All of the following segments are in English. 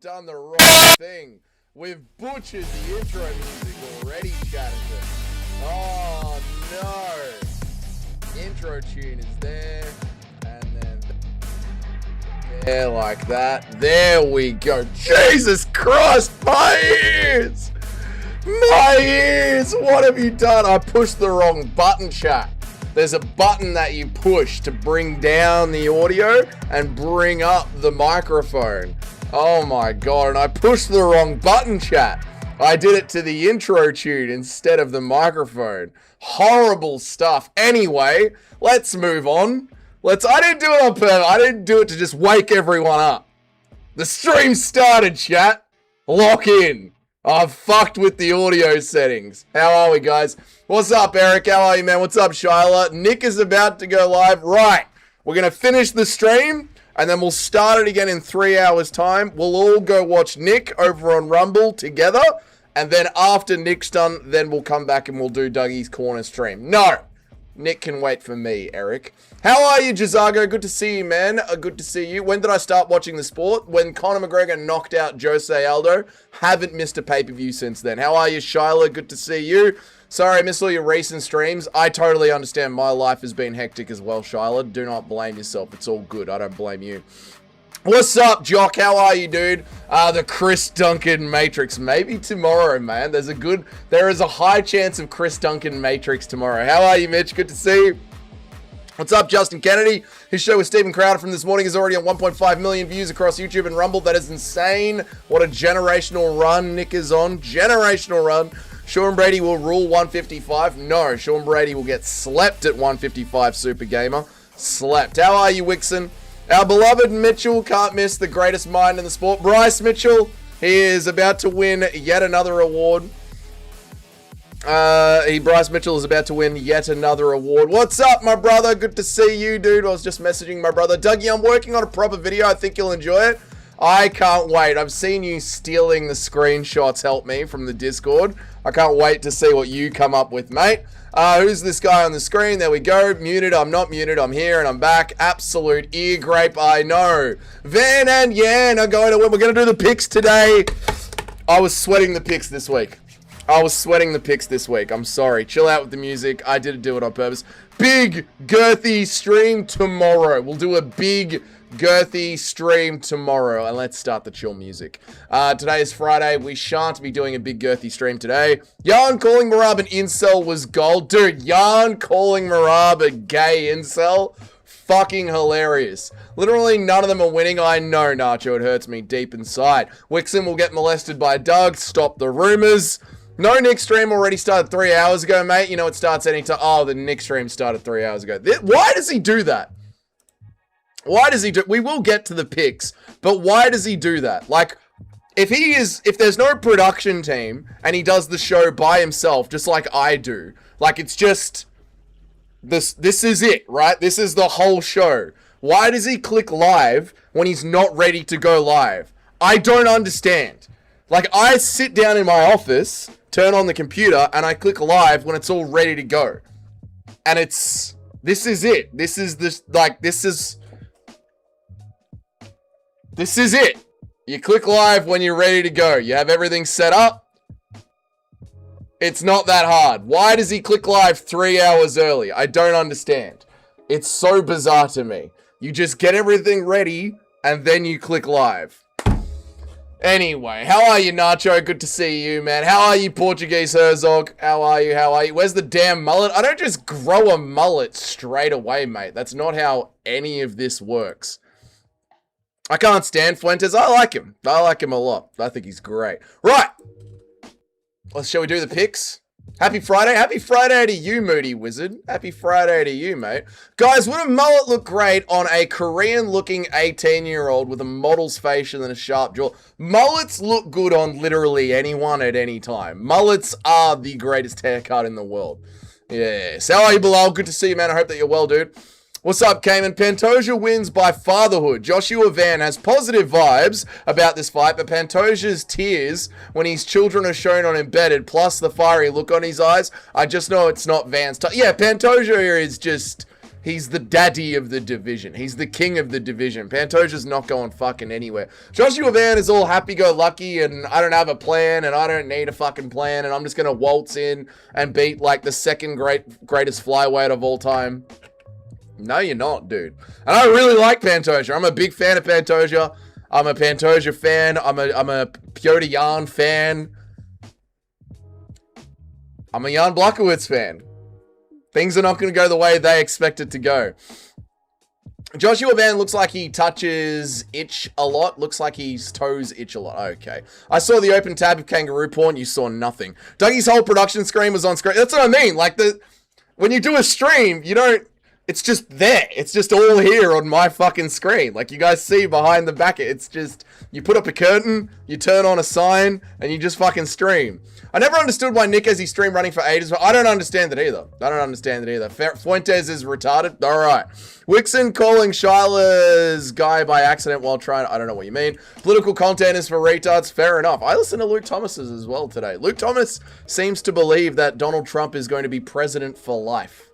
done the right thing. We've butchered the intro music already, Chatterton. Oh no. Intro tune is there. And then there like that. There we go. Jesus Christ, my ears! My ears! What have you done? I pushed the wrong button, chat. There's a button that you push to bring down the audio and bring up the microphone. Oh my god, and I pushed the wrong button, chat. I did it to the intro tune instead of the microphone. Horrible stuff. Anyway, let's move on. I didn't do it on purpose. I didn't do it to just wake everyone up. The stream started, chat. Lock in. I've fucked with the audio settings. How are we, guys? What's up, Eric? How are you, man? What's up, Shyla? Nick is about to go live. Right. We're going to finish the stream, and then we'll start it again in 3 hours' time. We'll all go watch Nick over on Rumble together, and then after Nick's done, then we'll come back and we'll do Dougie's Corner stream. No. Nick can wait for me, Eric. How are you, Jazago? Good to see you, man. Good to see you. When did I start watching the sport? When Conor McGregor knocked out Jose Aldo. Haven't missed a pay-per-view since then. How are you, Shyla? Good to see you. Sorry, I missed all your recent streams. I totally understand my life has been hectic as well, Shyla. Do not blame yourself. It's all good. I don't blame you. What's up, Jock? How are you, dude? The Chris Duncan Matrix. Maybe tomorrow, man. There is a high chance of Chris Duncan Matrix tomorrow. How are you, Mitch? Good to see you. What's up, Justin Kennedy? His show with Stephen Crowder from this morning is already on 1.5 million views across YouTube and Rumble. That is insane. What a generational run Nick is on. Generational run. Sean Brady will rule 155. No, Sean Brady will get slept at 155, Super Gamer. Slept. How are you, Wixon? Our beloved Mitchell can't miss the greatest mind in the sport. Bryce Mitchell, he is about to win yet another award. Bryce Mitchell is about to win yet another award. What's up, my brother? Good to see you, dude. I was just messaging my brother. Dougie, I'm working on a proper video. I think you'll enjoy it. I can't wait. I've seen you stealing the screenshots, help me, from the Discord. I can't wait to see what you come up with, mate. Who's this guy on the screen? There we go. Muted. I'm not muted. I'm here and I'm back. Absolute ear grape. I know. Van and Yan are going to win. We're going to do the picks today. I was sweating the picks this week. I'm sorry. Chill out with the music. I didn't do it on purpose. Big girthy stream tomorrow. We'll do a big girthy stream tomorrow, and let's start the chill music. Today is Friday. We shan't be doing a big girthy stream today. Yarn calling Marab an incel was gold. Dude, Yarn calling Marab a gay incel? Fucking hilarious. Literally none of them are winning. I know, Nacho. It hurts me deep inside. Wixon will get molested by Doug. Stop the rumors. No, Nick stream already started 3 hours ago, mate. You know it starts anytime. Oh, the Nick stream started 3 hours ago. Why does he do that? We will get to the picks, but why does he do that? Like, if there's no production team and he does the show by himself, just like I do, like it's just, this is it, right? This is the whole show. Why does he click live when he's not ready to go live? I don't understand. Like, I sit down in my office, turn on the computer, and I click live when it's all ready to go. And this is it. This is it. You click live when you're ready to go. You have everything set up. It's not that hard. Why does he click live 3 hours early? I don't understand. It's so bizarre to me. You just get everything ready and then you click live. Anyway, how are you, Nacho? Good to see you, man. How are you, Portuguese Herzog? How are you? Where's the damn mullet? I don't just grow a mullet straight away, mate. That's not how any of this works. I can't stand Fuentes. I like him. I like him a lot. I think he's great. Right. Well, shall we do the picks? Happy Friday. Happy Friday to you, Moody Wizard. Happy Friday to you, mate. Guys, would a mullet look great on a Korean-looking 18-year-old with a model's face and a sharp jaw? Mullets look good on literally anyone at any time. Mullets are the greatest haircut in the world. Yes. How are you, Bilal? Good to see you, man. I hope that you're well, dude. What's up, Cayman? Pantoja wins by fatherhood. Joshua Van has positive vibes about this fight, but Pantoja's tears when his children are shown on embedded, plus the fiery look on his eyes, I just know it's not Van's time. Yeah, Pantoja is just He's the daddy of the division. He's the king of the division. Pantoja's not going fucking anywhere. Joshua Van is all happy-go-lucky, and I don't have a plan, and I don't need a fucking plan, and I'm just going to waltz in and beat, like, the second greatest flyweight of all time. No, you're not, dude. And I really like Pantoja. I'm a big fan of Pantoja. I'm a Pantoja fan. I'm a Piotr Jan fan. I'm a Jan Blachowicz fan. Things are not going to go the way they expect it to go. Joshua Van looks like he touches itch a lot. Looks like his toes itch a lot. Okay. I saw the open tab of kangaroo porn. You saw nothing. Dougie's whole production screen was on screen. That's what I mean. Like, when you do a stream, you don't... It's just there. It's just all here on my fucking screen. Like, you guys see behind the back. It's just... You put up a curtain, you turn on a sign, and you just fucking stream. I never understood why Nick has his stream running for ages, but I don't understand it either. Fuentes is retarded. All right. Wixon calling Shyla's guy by accident while trying... I don't know what you mean. Political content is for retards. Fair enough. I listened to Luke Thomas's as well today. Luke Thomas seems to believe that Donald Trump is going to be president for life.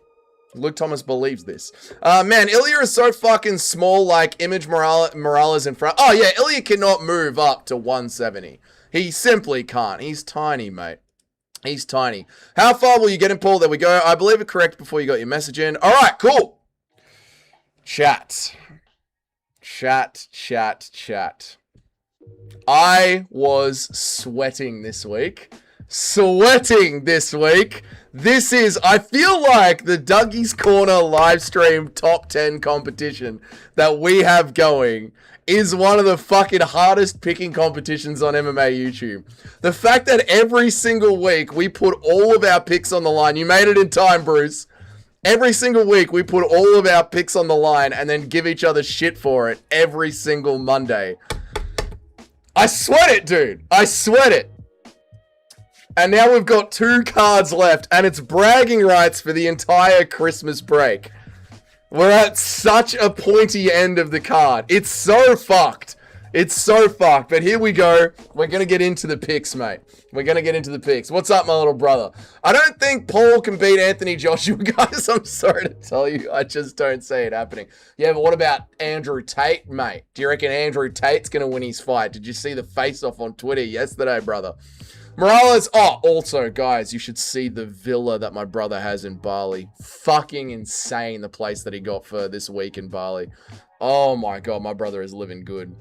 Luke Thomas believes this. Man, Ilya is so fucking small, like Image Morales in front. Oh, yeah, Ilya cannot move up to 170. He simply can't. He's tiny, mate. He's tiny. How far will you get him, Paul? There we go. I believe it correct before you got your message in. All right, cool. Chat. I was sweating this week. This is, I feel like, the Dougie's Corner livestream top 10 competition that we have going is one of the fucking hardest picking competitions on MMA YouTube. The fact that every single week we put all of our picks on the line. You made it in time, Bruce. Every single week we put all of our picks on the line and then give each other shit for it every single Monday. I sweat it, dude. I sweat it. And now we've got 2 cards left, and it's bragging rights for the entire Christmas break. We're at such a pointy end of the card. It's so fucked. But here we go. We're going to get into the picks, mate. What's up, my little brother? I don't think Paul can beat Anthony Joshua, guys. I'm sorry to tell you. I just don't see it happening. Yeah, but what about Andrew Tate, mate? Do you reckon Andrew Tate's going to win his fight? Did you see the face-off on Twitter yesterday, brother? Morales, also, guys, you should see the villa that my brother has in Bali. Fucking insane, the place that he got for this week in Bali. Oh my God, my brother is living good.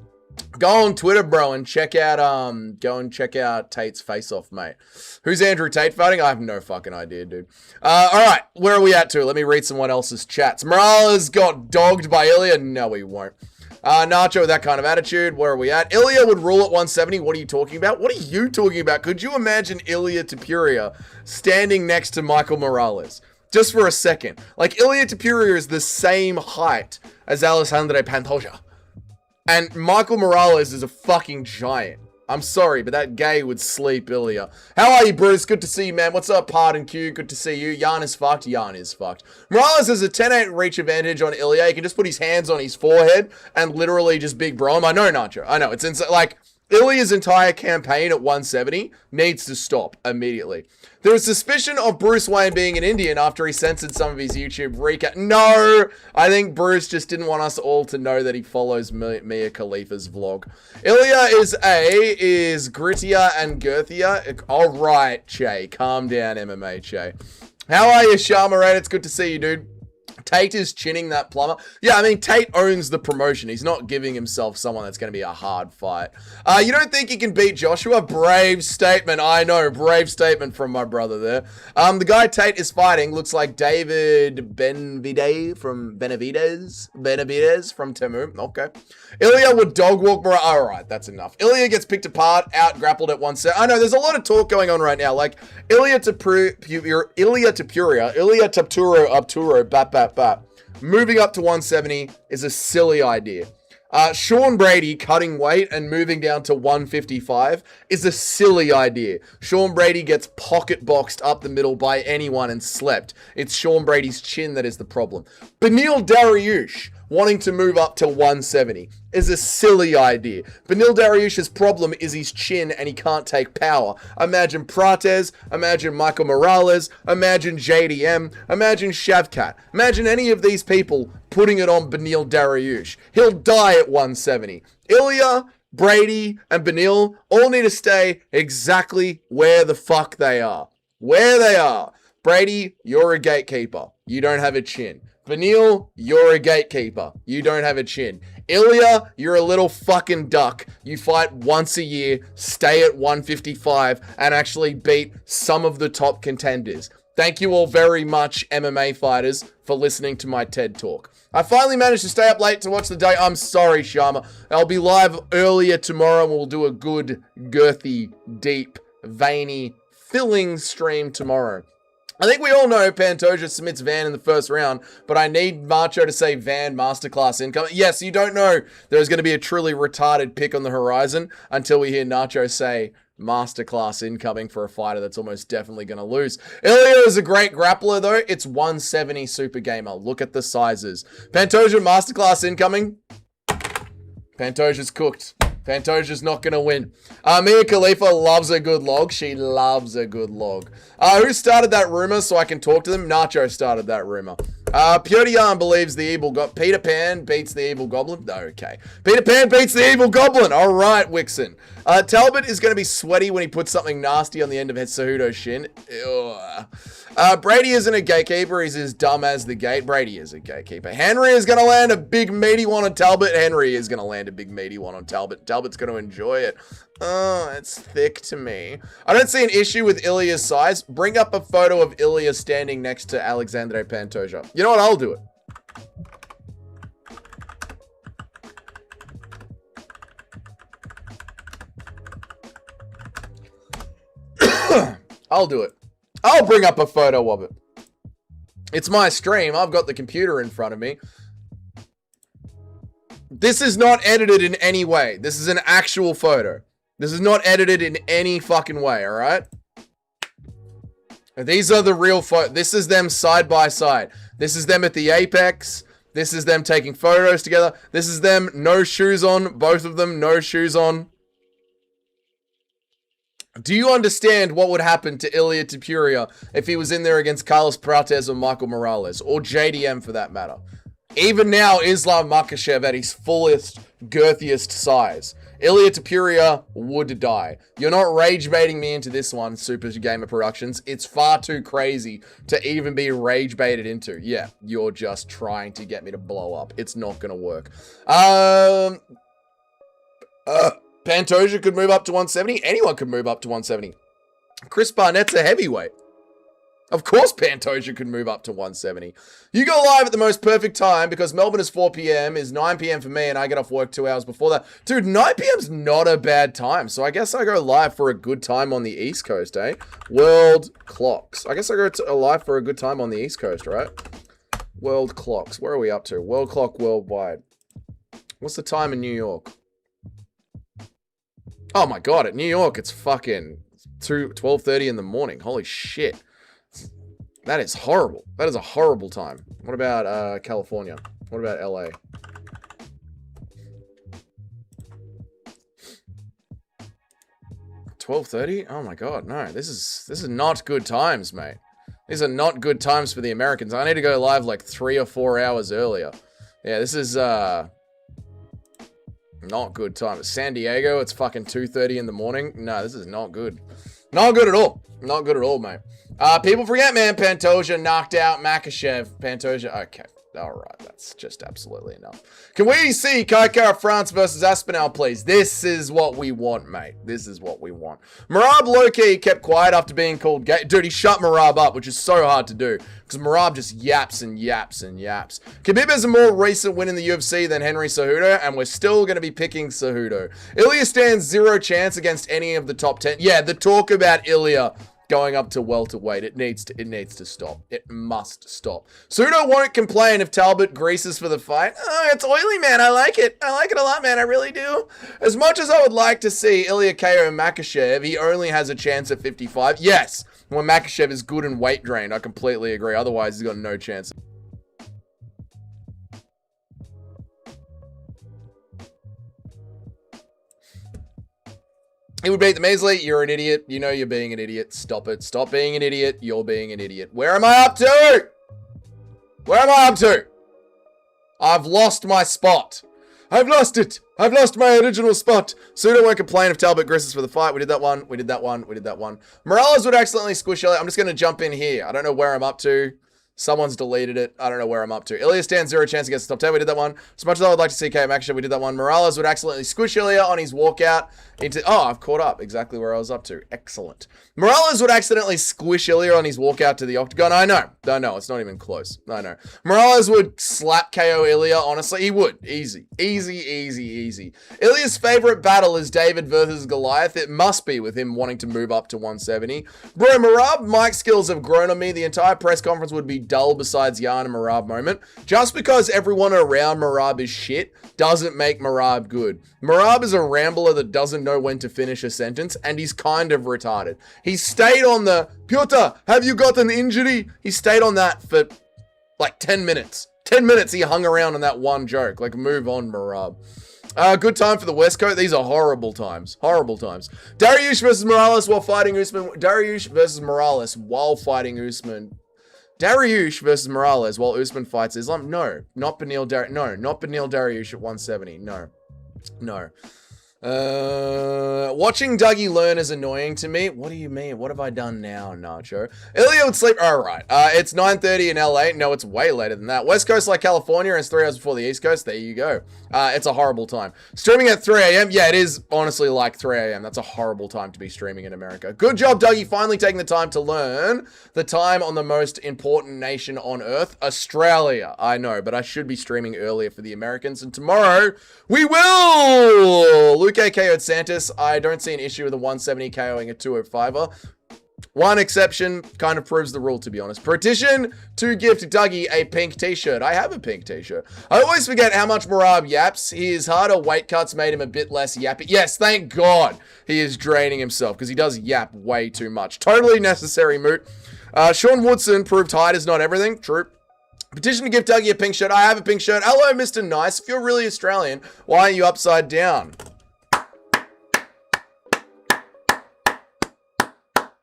Go on Twitter, bro, and check out, Tate's face-off, mate. Who's Andrew Tate fighting? I have no fucking idea, dude. Alright, where are we at to? Let me read someone else's chats. Morales got dogged by Ilya? No, he won't. Nacho with that kind of attitude. Where are we at? Ilya would rule at 170. What are you talking about? Could you imagine Ilya Topuria standing next to Michael Morales? Just for a second. Like, Ilya Topuria is the same height as Alexandre Pantoja. And Michael Morales is a fucking giant. I'm sorry, but that gay would sleep Ilya. How are you, Bruce? Good to see you, man. What's up, Pardon Q? Good to see you. Jan is fucked. Morales has a 10-8 reach advantage on Ilya. He can just put his hands on his forehead and literally just big bro him. I know, Nacho. I know. It's insane. Like, Ilya's entire campaign at 170 needs to stop immediately. There is suspicion of Bruce Wayne being an Indian after he censored some of his YouTube recap. No, I think Bruce just didn't want us all to know that he follows Mia Khalifa's vlog. Ilya is grittier and girthier. All right, Che. Calm down, MMA Che. How are you, Sharma? It's good to see you, dude. Tate is chinning that plumber. Yeah, I mean, Tate owns the promotion. He's not giving himself someone that's going to be a hard fight. You don't think he can beat Joshua? Brave statement. I know, brave statement from my brother there. The guy Tate is fighting looks like David Benavidez from Temu. Okay. Ilya would dog walk. All right, that's enough. Ilya gets picked apart, out grappled at 1 set. I know, there's a lot of talk going on right now. Like, Ilya Topuria, moving up to 170 is a silly idea. Sean Brady cutting weight and moving down to 155 is a silly idea. Sean Brady gets pocket boxed up the middle by anyone and slept. It's Sean Brady's chin that is the problem. Beneil Dariush wanting to move up to 170 is a silly idea. Beneil Dariush's problem is his chin and he can't take power. Imagine Prates, imagine Michael Morales, imagine JDM, imagine Shavkat. Imagine any of these people putting it on Beneil Dariush. He'll die at 170. Ilya, Brady, and Beneil all need to stay exactly where the fuck they are. Where they are. Brady, you're a gatekeeper. You don't have a chin. Beneil, you're a gatekeeper. You don't have a chin. Ilya, you're a little fucking duck. You fight once a year, stay at 155, and actually beat some of the top contenders. Thank you all very much, MMA fighters, for listening to my TED Talk. I finally managed to stay up late to watch the day. I'm sorry, Sharma. I'll be live earlier tomorrow and we'll do a good, girthy, deep, veiny, filling stream tomorrow. I think we all know Pantoja submits Van in the first round, but I need Macho to say Van Masterclass incoming. Yes, you don't know there's going to be a truly retarded pick on the horizon until we hear Nacho say Masterclass incoming for a fighter that's almost definitely going to lose. Ilya is a great grappler, though. It's 170 Super Gamer. Look at the sizes. Pantoja Masterclass incoming. Pantoja's cooked. Pantoja's not going to win. Mia Khalifa loves a good log. She loves a good log. Who started that rumor so I can talk to them? Nacho started that rumor. Piotr Jan believes the evil Peter Pan beats the evil goblin. Okay. Peter Pan beats the evil goblin. All right, Wixon. Talbot is going to be sweaty when he puts something nasty on the end of Cejudo's shin. Brady isn't a gatekeeper. He's as dumb as the gate. Brady is a gatekeeper. Henry is going to land a big meaty one on Talbot. Henry is going to land a big meaty one on Talbot. Talbot's going to enjoy it. Oh, it's thick to me. I don't see an issue with Ilya's size. Bring up a photo of Ilya standing next to Alexandre Pantoja. You know what? I'll do it. I'll do it. I'll bring up a photo of it. It's my stream. I've got the computer in front of me. This is not edited in any way. This is an actual photo. This is not edited in any fucking way, all right? These are the real photos. This is them side by side. This is them at the apex. This is them taking photos together. This is them no shoes on. Both of them no shoes on. Do you understand what would happen to Ilya Topuria if he was in there against Carlos Prates or Michael Morales? Or JDM for that matter? Even now, Islam Makhachev at his fullest, girthiest size. Ilya Topuria would die. You're not rage baiting me into this one, Super Gamer Productions. It's far too crazy to even be rage baited into. Yeah, you're just trying to get me to blow up. It's not gonna work. Pantoja could move up to 170. Anyone could move up to 170. Chris Barnett's a heavyweight. Of course Pantoja could move up to 170. You go live at the most perfect time because Melbourne is 4 p.m. is 9 p.m. for me and I get off work 2 hours before that. Dude, 9 p.m.'s not a bad time. So I guess I go live for a good time on the East Coast, eh? World clocks. I guess I go live for a good time on the East Coast, right? World clocks. Where are we up to? World clock worldwide. What's the time in New York? Oh my god, at New York, it's fucking 12:30 in the morning. Holy shit. That is horrible. That is a horrible time. What about California? What about LA? $12:30? Oh my god, no. This is not good times, mate. These are not good times for the Americans. I need to go live like 3 or 4 hours earlier. Yeah, this is not good time. San Diego, it's fucking 2:30 in the morning. No, this is not good. Not good at all. Not good at all, mate. People forget, man. Pantoja knocked out Makhachev. Pantoja. Okay. All right. That's just absolutely enough. Can we see Kai Kara France versus Aspinall, please? This is what we want, mate. This is what we want. Marab low-key kept quiet after being called gay. Dude, he shut Marab up, which is so hard to do. Because Marab just yaps and yaps and yaps. Khabib has a more recent win in the UFC than Henry Cejudo, and we're still going to be picking Cejudo. Ilya stands 0 chance against any of the top 10. Yeah, the talk about Ilya going up to welterweight, it needs to stop. It must stop. Cejudo won't complain if Talbot greases for the fight. Oh, it's oily, man. I like it. I like it a lot, man. I really do. As much as I would like to see Ilya KO Makhachev, he only has a chance at 55. Yes, when Makhachev is good and weight drained, I completely agree. Otherwise, he's got no chance. He would beat the measly. You're an idiot. You know you're being an idiot. Stop it. Stop being an idiot. You're being an idiot. Where am I up to? Where am I up to? I've lost my spot. I've lost it. I've lost my original spot. Suda won't complain if Talbot grisses for the fight. We did that one. We did that one. We did that one. Morales would accidentally squish Elliot. I'm just going to jump in here. I don't know where I'm up to. Someone's deleted it. I don't know where I'm up to. Ilya stands 0 chance against the top 10. We did that one. As much as I would like to see KM action, we did that one. Morales would accidentally squish Ilya on his walkout into... Oh, I've caught up. Exactly where I was up to. Excellent. Morales would accidentally squish Ilya on his walkout to the octagon. I know. I know. It's not even close. I know. Morales would slap KO Ilya. Honestly, he would. Easy. Easy, easy, easy. Ilya's favorite battle is David versus Goliath. It must be with him wanting to move up to 170. Bro, Marab mic skills have grown on me. The entire press conference would be dull besides Yarn and Marab moment. Just because everyone around Marab is shit doesn't make Marab good. Marab is a rambler that doesn't know when to finish a sentence, and he's kind of retarded. He stayed on the, Pyotr, have you got an injury? He stayed on that for like 10 minutes. 10 minutes he hung around on that one joke. Like, move on, Marab. Good time for the West Coast. These are horrible times. Horrible times. Dariush versus Morales while fighting Usman. Dariush versus Morales while fighting Usman. Dariush versus Morales while Usman fights Islam. No, not Beneil Dariush. No, not Beneil Dariush at 170. No. No. Watching Dougie learn is annoying to me. What do you mean? What have I done now, Nacho? Ilya would sleep. All right. It's 9:30 in LA. No, it's way later than that. West Coast like California, and it's 3 hours before the East Coast. There you go. It's a horrible time. Streaming at 3 a.m. Yeah, it is honestly like 3 a.m. That's a horrible time to be streaming in America. Good job, Dougie, finally taking the time to learn the time on the most important nation on earth, Australia. I know, but I should be streaming earlier for the Americans, and tomorrow we will. Luke KO'd Santos. I don't see an issue with a 170 KOing a 205er. One exception kind of proves the rule, to be honest. Petition to gift Dougie a pink t-shirt. I have a pink t-shirt. I always forget how much Marab yaps. His harder weight cuts made him a bit less yappy. Yes, thank God he is draining himself because he does yap way too much. Totally necessary moot. Sean Woodson proved height is not everything. True. Petition to give Dougie a pink shirt. I have a pink shirt. Hello, Mr. Nice. If you're really Australian, why are you upside down?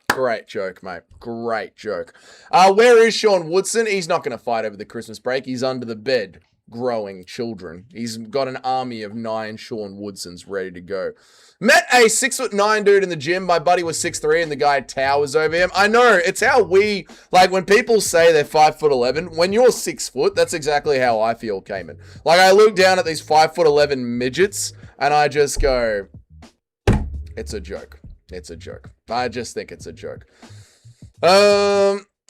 Great joke, mate. Great joke. Where is Sean Woodson? He's not going to fight over the Christmas break. He's under the bed growing children. He's got an army of 9 Sean Woodsons ready to go. Met a 6'9" dude in the gym. My buddy was 6'3" and the guy towers over him. I know, it's how we, like when people say they're 5'11", when you're 6 foot, that's exactly how I feel, Cayman. Like I look down at these 5'11" midgets and I just go, it's a joke. It's a joke. I just think it's a joke.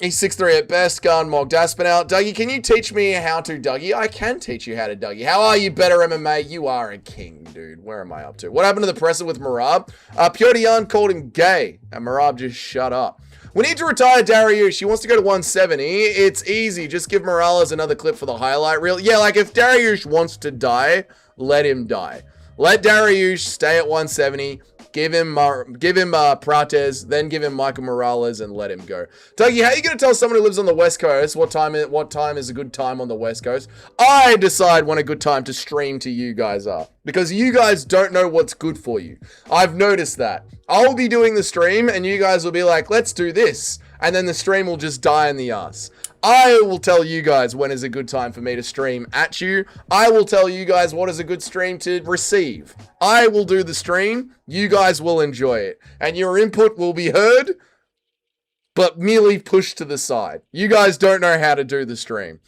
He's 6'3" at best. Gun Mog Daspinal. Dougie, can you teach me how to Dougie? I can teach you how to Dougie. How are you, better MMA? You are a king, dude. Where am I up to? What happened to the presser with Marab? Pyotr Yan called him gay, and Marab just shut up. We need to retire Dariush. He wants to go to 170. It's easy. Just give Morales another clip for the highlight reel. Yeah, like if Dariush wants to die, let him die. Let Dariush stay at 170. Give him Prates, then give him Michael Morales and let him go. Dougie, how are you going to tell someone who lives on the West Coast what time is a good time on the West Coast? I decide when a good time to stream to you guys are. Because you guys don't know what's good for you. I've noticed that. I'll be doing the stream and you guys will be like, let's do this. And then the stream will just die in the ass. I will tell you guys when is a good time for me to stream at you. I will tell you guys what is a good stream to receive. I will do the stream. You guys will enjoy it. And your input will be heard, but merely pushed to the side. You guys don't know how to do the stream.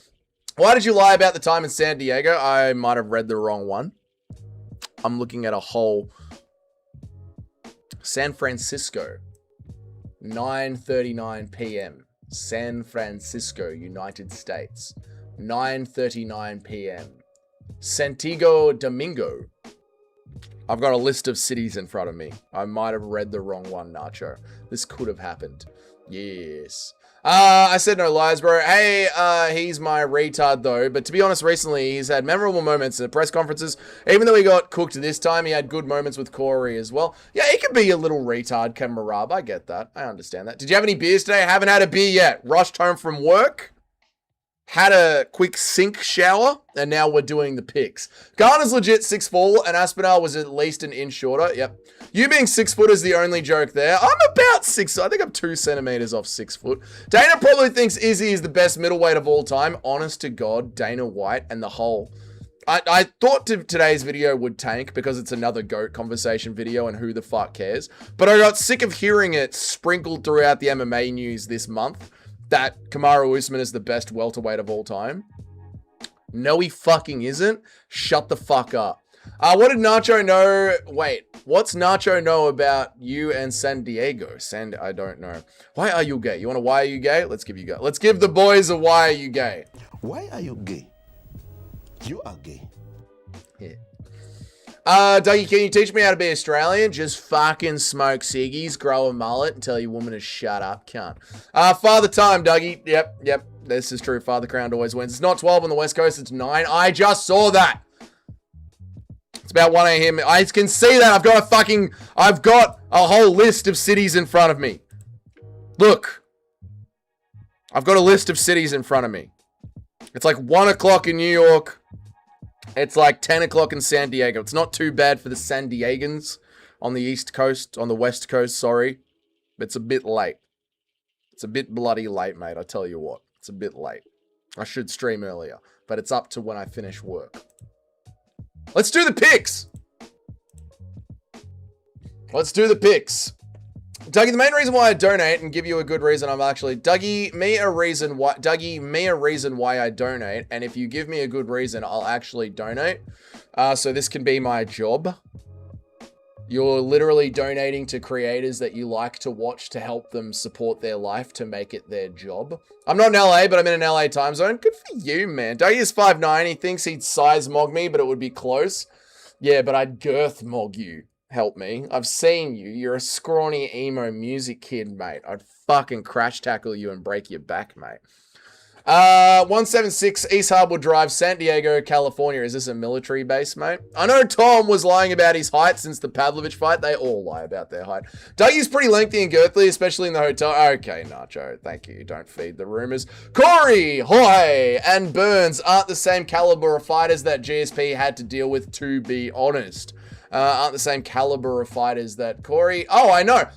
Why did you lie about the time in San Diego? I might have read the wrong one. I'm looking at a whole San Francisco, 9:39 p.m. San Francisco, United States, 9:39 p.m. Santiago Domingo. I've got a list of cities in front of me. I might have read the wrong one, Nacho. This could have happened. Yes. I said no lies, bro. Hey, he's my retard, though. But to be honest, recently, he's had memorable moments in the press conferences. Even though he got cooked this time, he had good moments with Corey as well. Yeah, he could be a little retard, Ken Marab. I get that. I understand that. Did you have any beers today? I haven't had a beer yet. Rushed home from work. had a quick sink shower, and now we're doing the picks. Garner's legit 6'4", and Aspinall was at least an inch shorter. Yep. You being 6 foot is the only joke there. I'm about 6. I think I'm 2 centimeters off 6 foot. Dana probably thinks Izzy is the best middleweight of all time. Honest to God, Dana White and the whole... I thought today's video would tank because it's another GOAT conversation video and who the fuck cares. But I got sick of hearing it sprinkled throughout the MMA news this month that Kamaru Usman is the best welterweight of all time. No, he fucking isn't. Shut the fuck up. What did Nacho know? Wait, what's Nacho know about you and San Diego? I don't know. Why are you gay? You want a why are you gay? Let's give you go. Let's give the boys a why are you gay. Why are you gay? You are gay. Yeah. Dougie, can you teach me how to be Australian? Just fucking smoke ciggies, grow a mullet, and tell your woman to shut up, cunt. Father time, Dougie. Yep. This is true. Father Crown always wins. It's not 12 on the West Coast. It's 9. I just saw that. It's about 1 a.m. I can see that. I've got a whole list of cities in front of me. Look. I've got a list of cities in front of me. It's like 1 o'clock in New York. It's like 10 o'clock in San Diego. It's not too bad for the San Diegans on the East Coast, on the West Coast, sorry. It's a bit late. It's a bit bloody late, mate. I tell you what. It's a bit late. I should stream earlier, but it's up to when I finish work. Let's do the picks. Let's do the picks. Dougie, the main reason why I donate and give you a good reason, I'm actually Dougie me a reason why I donate, and if you give me a good reason, I'll actually donate. So this can be my job. You're literally donating to creators that you like to watch to help them support their life to make it their job. I'm not in LA, but I'm in an LA time zone. Good for you, man. Dougie is 5'9". He thinks he'd size mog me, but it would be close. Yeah, but I'd girth mog you. Help me. I've seen you. You're a scrawny emo music kid, mate. I'd fucking crash tackle you and break your back, mate. 176 East Harbour Drive, San Diego, California. Is this a military base, mate? I know Tom was lying about his height since the Pavlovich fight. They all lie about their height. Dougie's pretty lengthy and girthly, especially in the hotel. Okay, Nacho. Thank you. Don't feed the rumors. Corey, Hoy, and Burns aren't the same caliber of fighters that GSP had to deal with, to be honest. Aren't the same caliber of fighters that Corey... Oh, I know.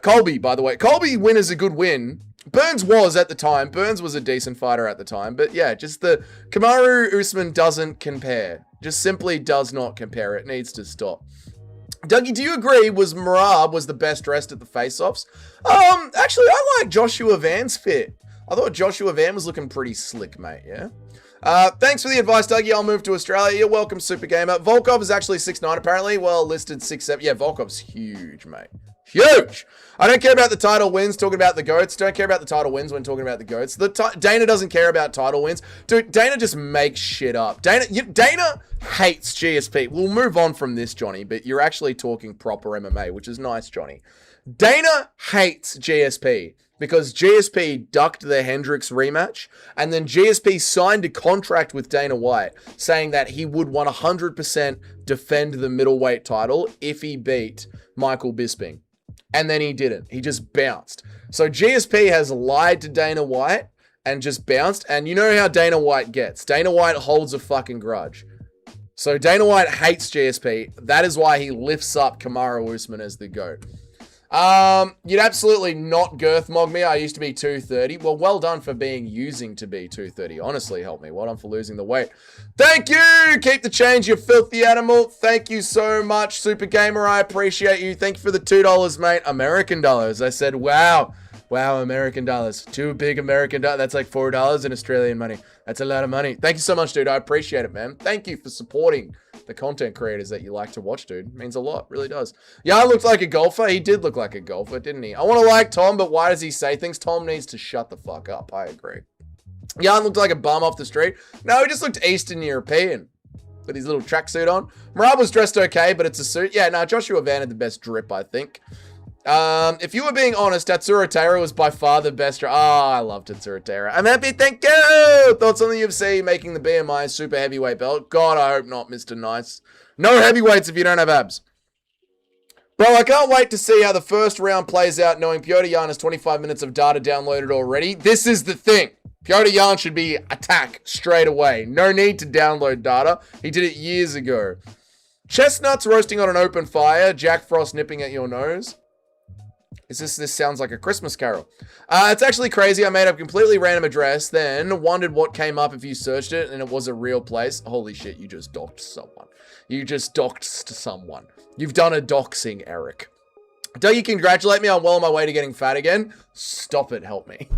Colby, by the way. Colby win is a good win. Burns was at the time. Burns was a decent fighter at the time. But yeah, just the Kamaru Usman doesn't compare. Just simply does not compare. It needs to stop. Dougie, do you agree Merab was the best dressed at the face-offs? Actually, I like Joshua Van's fit. I thought Joshua Van was looking pretty slick, mate, yeah? Thanks for the advice, Dougie. I'll move to Australia. You're welcome, Super Gamer. Volkov is actually 6'9", apparently. Well, listed 6'7". Yeah, Volkov's huge, mate. Huge! I don't care about the title wins, talking about the GOATs. Don't care about the title wins when talking about the GOATs. Dana doesn't care about title wins. Dude, Dana just makes shit up. Dana hates GSP. We'll move on from this, Johnny, but you're actually talking proper MMA, which is nice, Johnny. Dana hates GSP because GSP ducked the Hendricks rematch, and then GSP signed a contract with Dana White saying that he would 100% defend the middleweight title if he beat Michael Bisping. And then he didn't. He just bounced. So GSP has lied to Dana White and just bounced. And you know how Dana White gets. Dana White holds a fucking grudge. So Dana White hates GSP. That is why he lifts up Kamaru Usman as the GOAT. You'd absolutely not girth mog me. I used to be 230. Well done for using to be 230. Honestly, help me. Well done for losing the weight. Thank you. Keep the change, you filthy animal. Thank you so much, Super Gamer. I appreciate you. Thank you for the $2, mate. American dollars. I said, wow. Wow, American dollars. 2 big American dollars. That's like $4 in Australian money. That's a lot of money. Thank you so much, dude. I appreciate it, man. Thank you for supporting the content creators that you like to watch, dude. It means a lot. Really does. Jan looked like a golfer. He did look like a golfer, didn't he? I want to like Tom, but why does he say things? Tom needs to shut the fuck up. I agree. Jan looked like a bum off the street. No, he just looked Eastern European with his little tracksuit on. Merab was dressed okay, but it's a suit. Yeah, no, Joshua Van had the best drip, I think. If you were being honest, Tatsuro Taira was by far the best. I love Tatsuro Taira. I'm happy, thank you! Thoughts on the UFC making the BMI super heavyweight belt? God, I hope not, Mr. Nice. No heavyweights if you don't have abs. Bro, I can't wait to see how the first round plays out, knowing Piotr Jan has 25 minutes of data downloaded already. This is the thing. Piotr Jan should be attack straight away. No need to download data. He did it years ago. Chestnuts roasting on an open fire. Jack Frost nipping at your nose. This sounds like a Christmas carol. It's actually crazy. I made up a completely random address, then wondered what came up if you searched it, and it was a real place. Holy shit, you just doxed someone. You just doxed someone. You've done a doxing, Eric. Don't you congratulate me? I'm well on my way to getting fat again. Stop it, help me.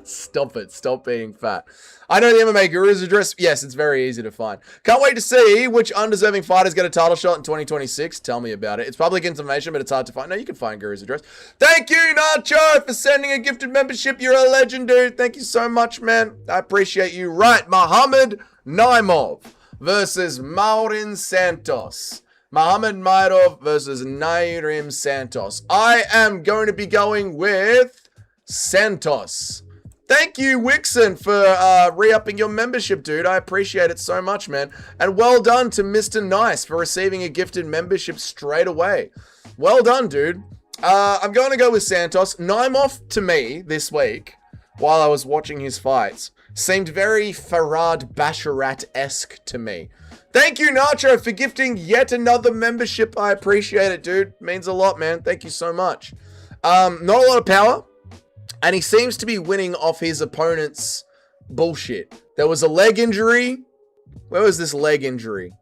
Stop it. Stop being fat. I know the MMA Guru's address. Yes, it's very easy to find. Can't wait to see which undeserving fighters get a title shot in 2026. Tell me about it. It's public information, but it's hard to find. No, you can find Guru's address. Thank you, Nacho, for sending a gifted membership. You're a legend, dude. Thank you so much, man. I appreciate you. Right, Muhammad Naimov versus Maurin Santos. Muhammad Maidov versus Nairim Santos. I am going to be going with Santos. Thank you, Wixon, for re-upping your membership, dude. I appreciate it so much, man. And well done to Mr. Nice for receiving a gifted membership straight away. Well done, dude. I'm going to go with Santos. Naimov, to me, this week, while I was watching his fights, seemed very Farad Basharat-esque to me. Thank you, Nacho, for gifting yet another membership. I appreciate it, dude. Means a lot, man. Thank you so much. Not a lot of power. And he seems to be winning off his opponent's bullshit. There was a leg injury. Where was this leg injury?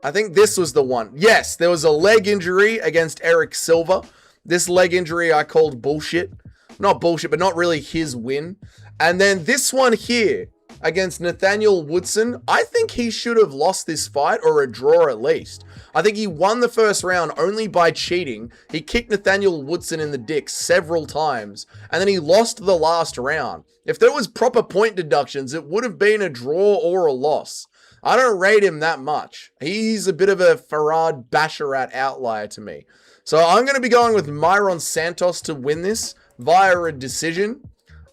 I think this was the one. Yes, there was a leg injury against Eric Silva. This leg injury I called bullshit. Not bullshit, but not really his win. And then this one here against Nathaniel Woodson, I think he should have lost this fight, or a draw at least. I think he won the first round only by cheating. He kicked Nathaniel Woodson in the dick several times, and then he lost the last round. If there was proper point deductions, it would have been a draw or a loss. I don't rate him that much. He's a bit of a Farad Basharat outlier to me. So I'm going to be going with Myron Santos to win this via a decision.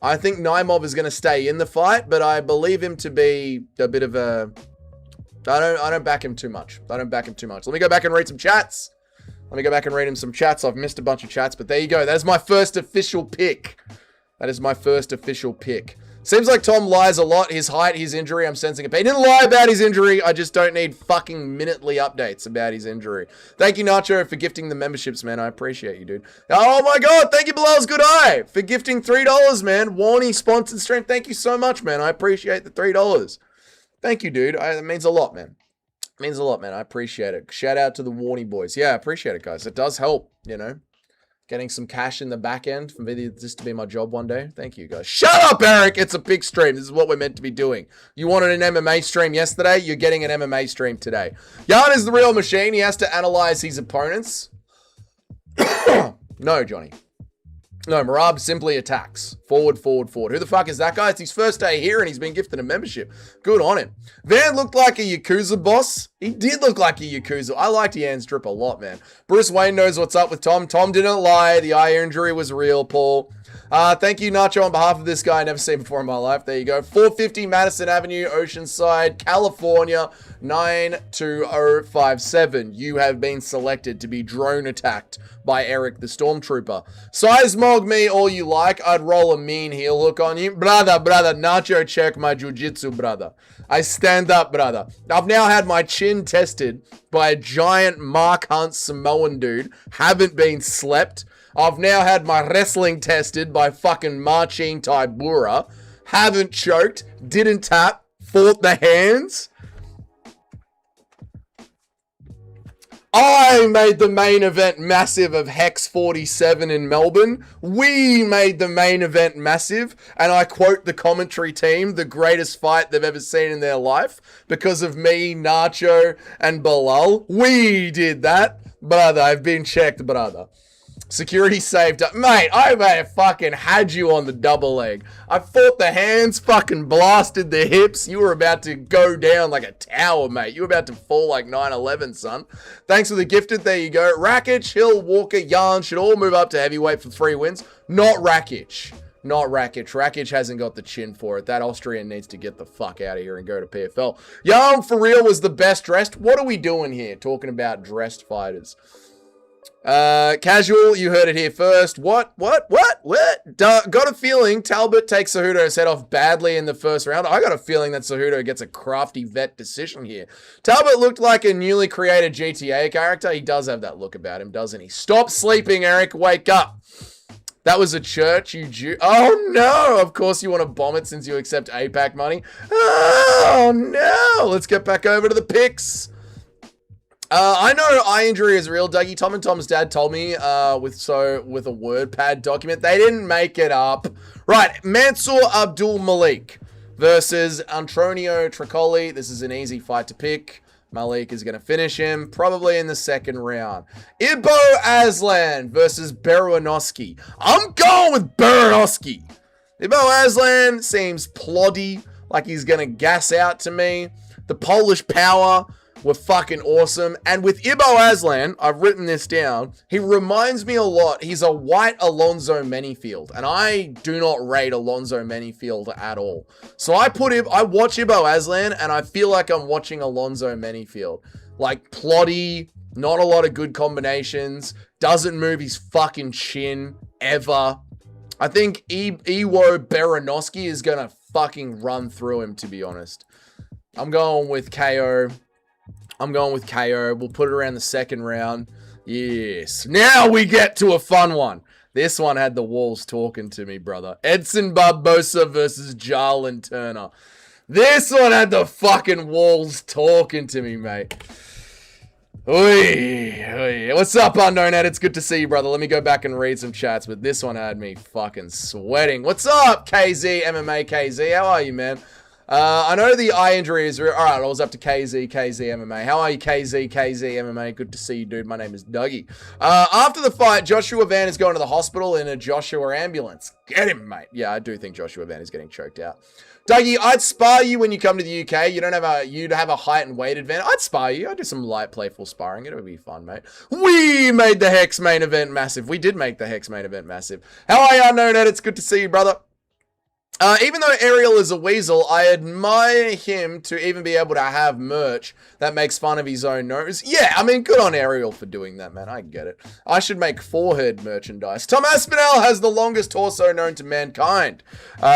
I think Naimov is going to stay in the fight, but I believe him to be a bit of a... I don't back him too much. I don't back him too much. Let me go back and read some chats. Let me go back and read him some chats. I've missed a bunch of chats, but there you go. That's my first official pick. That is my first official pick. Seems like Tom lies a lot. His height, his injury, I'm sensing a pain. He didn't lie about his injury. I just don't need fucking minutely updates about his injury. Thank you, Nacho, for gifting the memberships, man. I appreciate you, dude. Oh my God. Thank you, Bilal's Good Eye, for gifting $3, man. Warnie sponsored stream. Thank you so much, man. I appreciate the $3. Thank you, dude. That means a lot, man. It means a lot, man. I appreciate it. Shout out to the Warnie boys. Yeah, I appreciate it, guys. It does help, you know. Getting some cash in the back end for this to be my job one day. Thank you, guys. Shut up, Eric. It's a big stream. This is what we're meant to be doing. You wanted an MMA stream yesterday. You're getting an MMA stream today. Jan is the real machine. He has to analyze his opponents. No, Johnny. No, Marab simply attacks. Forward, forward, forward. Who the fuck is that guy? It's his first day here and he's been gifted a membership. Good on him. Van looked like a Yakuza boss. He did look like a Yakuza. I liked Jan's drip a lot, man. Bruce Wayne knows what's up with Tom. Tom didn't lie. The eye injury was real, Paul. Thank you, Nacho, on behalf of this guy I never seen before in my life. There you go. 450 Madison Avenue, Oceanside, California, 92057. You have been selected to be drone attacked by Eric the Stormtrooper. Sizemog me all you like. I'd roll a mean heel hook on you. Brother, Nacho, check my jiu-jitsu, brother. I stand up, brother. I've now had my chin tested by a giant Mark Hunt Samoan dude. Haven't been slept. I've now had my wrestling tested by fucking Marcin Tybura. Haven't choked. Didn't tap. Fought the hands. I made the main event massive of Hex 47 in Melbourne. We made the main event massive. And I quote the commentary team, the greatest fight they've ever seen in their life. Because of me, Nacho, and Bilal. We did that. Brother, I've been checked, brother. Security saved up. Mate, I may have fucking had you on the double leg. I fought the hands, fucking blasted the hips. You were about to go down like a tower, mate. You were about to fall like 9/11, son. Thanks for the gifted. There you go. Rakic, Hill, Walker, Yarn should all move up to heavyweight for 3 wins. Not Rakic. Not Rakic. Rakic hasn't got the chin for it. That Austrian needs to get the fuck out of here and go to PFL. Yarn, for real, was the best dressed. What are we doing here talking about dressed fighters? Casual, you heard it here first. What? Got a feeling Talbot takes Cejudo's head off badly in the first round. I got a feeling that Cejudo gets a crafty vet decision here. Talbot looked like a newly created GTA character. He does have that look about him, doesn't he? Stop sleeping, Eric. Wake up. That was a church, you Jew. Oh, no. Of course you want to bomb it since you accept APAC money. Oh, no. Let's get back over to the picks. I know eye injury is real, Dougie. Tom and Tom's dad told me with a WordPad document. They didn't make it up. Right, Mansour Abdul Malik versus Antonio Tricoli. This is an easy fight to pick. Malik is going to finish him probably in the second round. Ibo Aslan versus Baranowski. I'm going with Baranowski. Ibo Aslan seems ploddy, like he's going to gas out to me. The Polish power were fucking awesome. And with Ibo Aslan, I've written this down, he reminds me a lot. He's a white Alonzo Menifield, and I do not rate Alonzo Menifield at all. So I watch Ibo Aslan, and I feel like I'm watching Alonzo Menifield. Like, ploddy, not a lot of good combinations, doesn't move his fucking chin, ever. I think Iwo Baranowski is gonna fucking run through him, to be honest. I'm going with KO. We'll put it around the second round. Yes. Now we get to a fun one. This one had the walls talking to me, brother. Edson Barbosa versus Jarlin Turner. This one had the fucking walls talking to me, mate. Oy. What's up, Unknown Ed? It's good to see you, brother. Let me go back and read some chats, but this one had me fucking sweating. What's up, KZ, MMA KZ? How are you, man? I know the eye injury is real. All right, I was up to KZ MMA. How are you, KZ MMA? Good to see you, dude. My name is Dougie. After the fight, Joshua Van is going to the hospital in a Joshua ambulance. Get him, mate. Yeah, I do think Joshua Van is getting choked out. Dougie, I'd spar you when you come to the UK. You'd have a height and weight advantage. I'd spar you. I'd do some light, playful sparring. It would be fun, mate. We made the Hex main event massive. We did make the Hex main event massive. How are you, Unknown Ed? It's good to see you, brother. Even though Ariel is a weasel, I admire him to even be able to have merch that makes fun of his own nose. Yeah, I mean, good on Ariel for doing that, man. I get it. I should make forehead merchandise. Tom Aspinall has the longest torso known to mankind.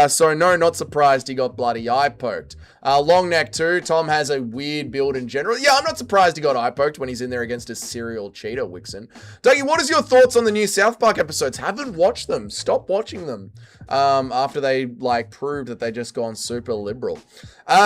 So no, not surprised he got bloody eye poked. Long neck too. Tom has a weird build in general. Yeah, I'm not surprised he got eye poked when he's in there against a serial cheater, Wixen. Dougie, what is your thoughts on the new South Park episodes? Haven't watched them. Stop watching them. After they, proved that they just gone super liberal.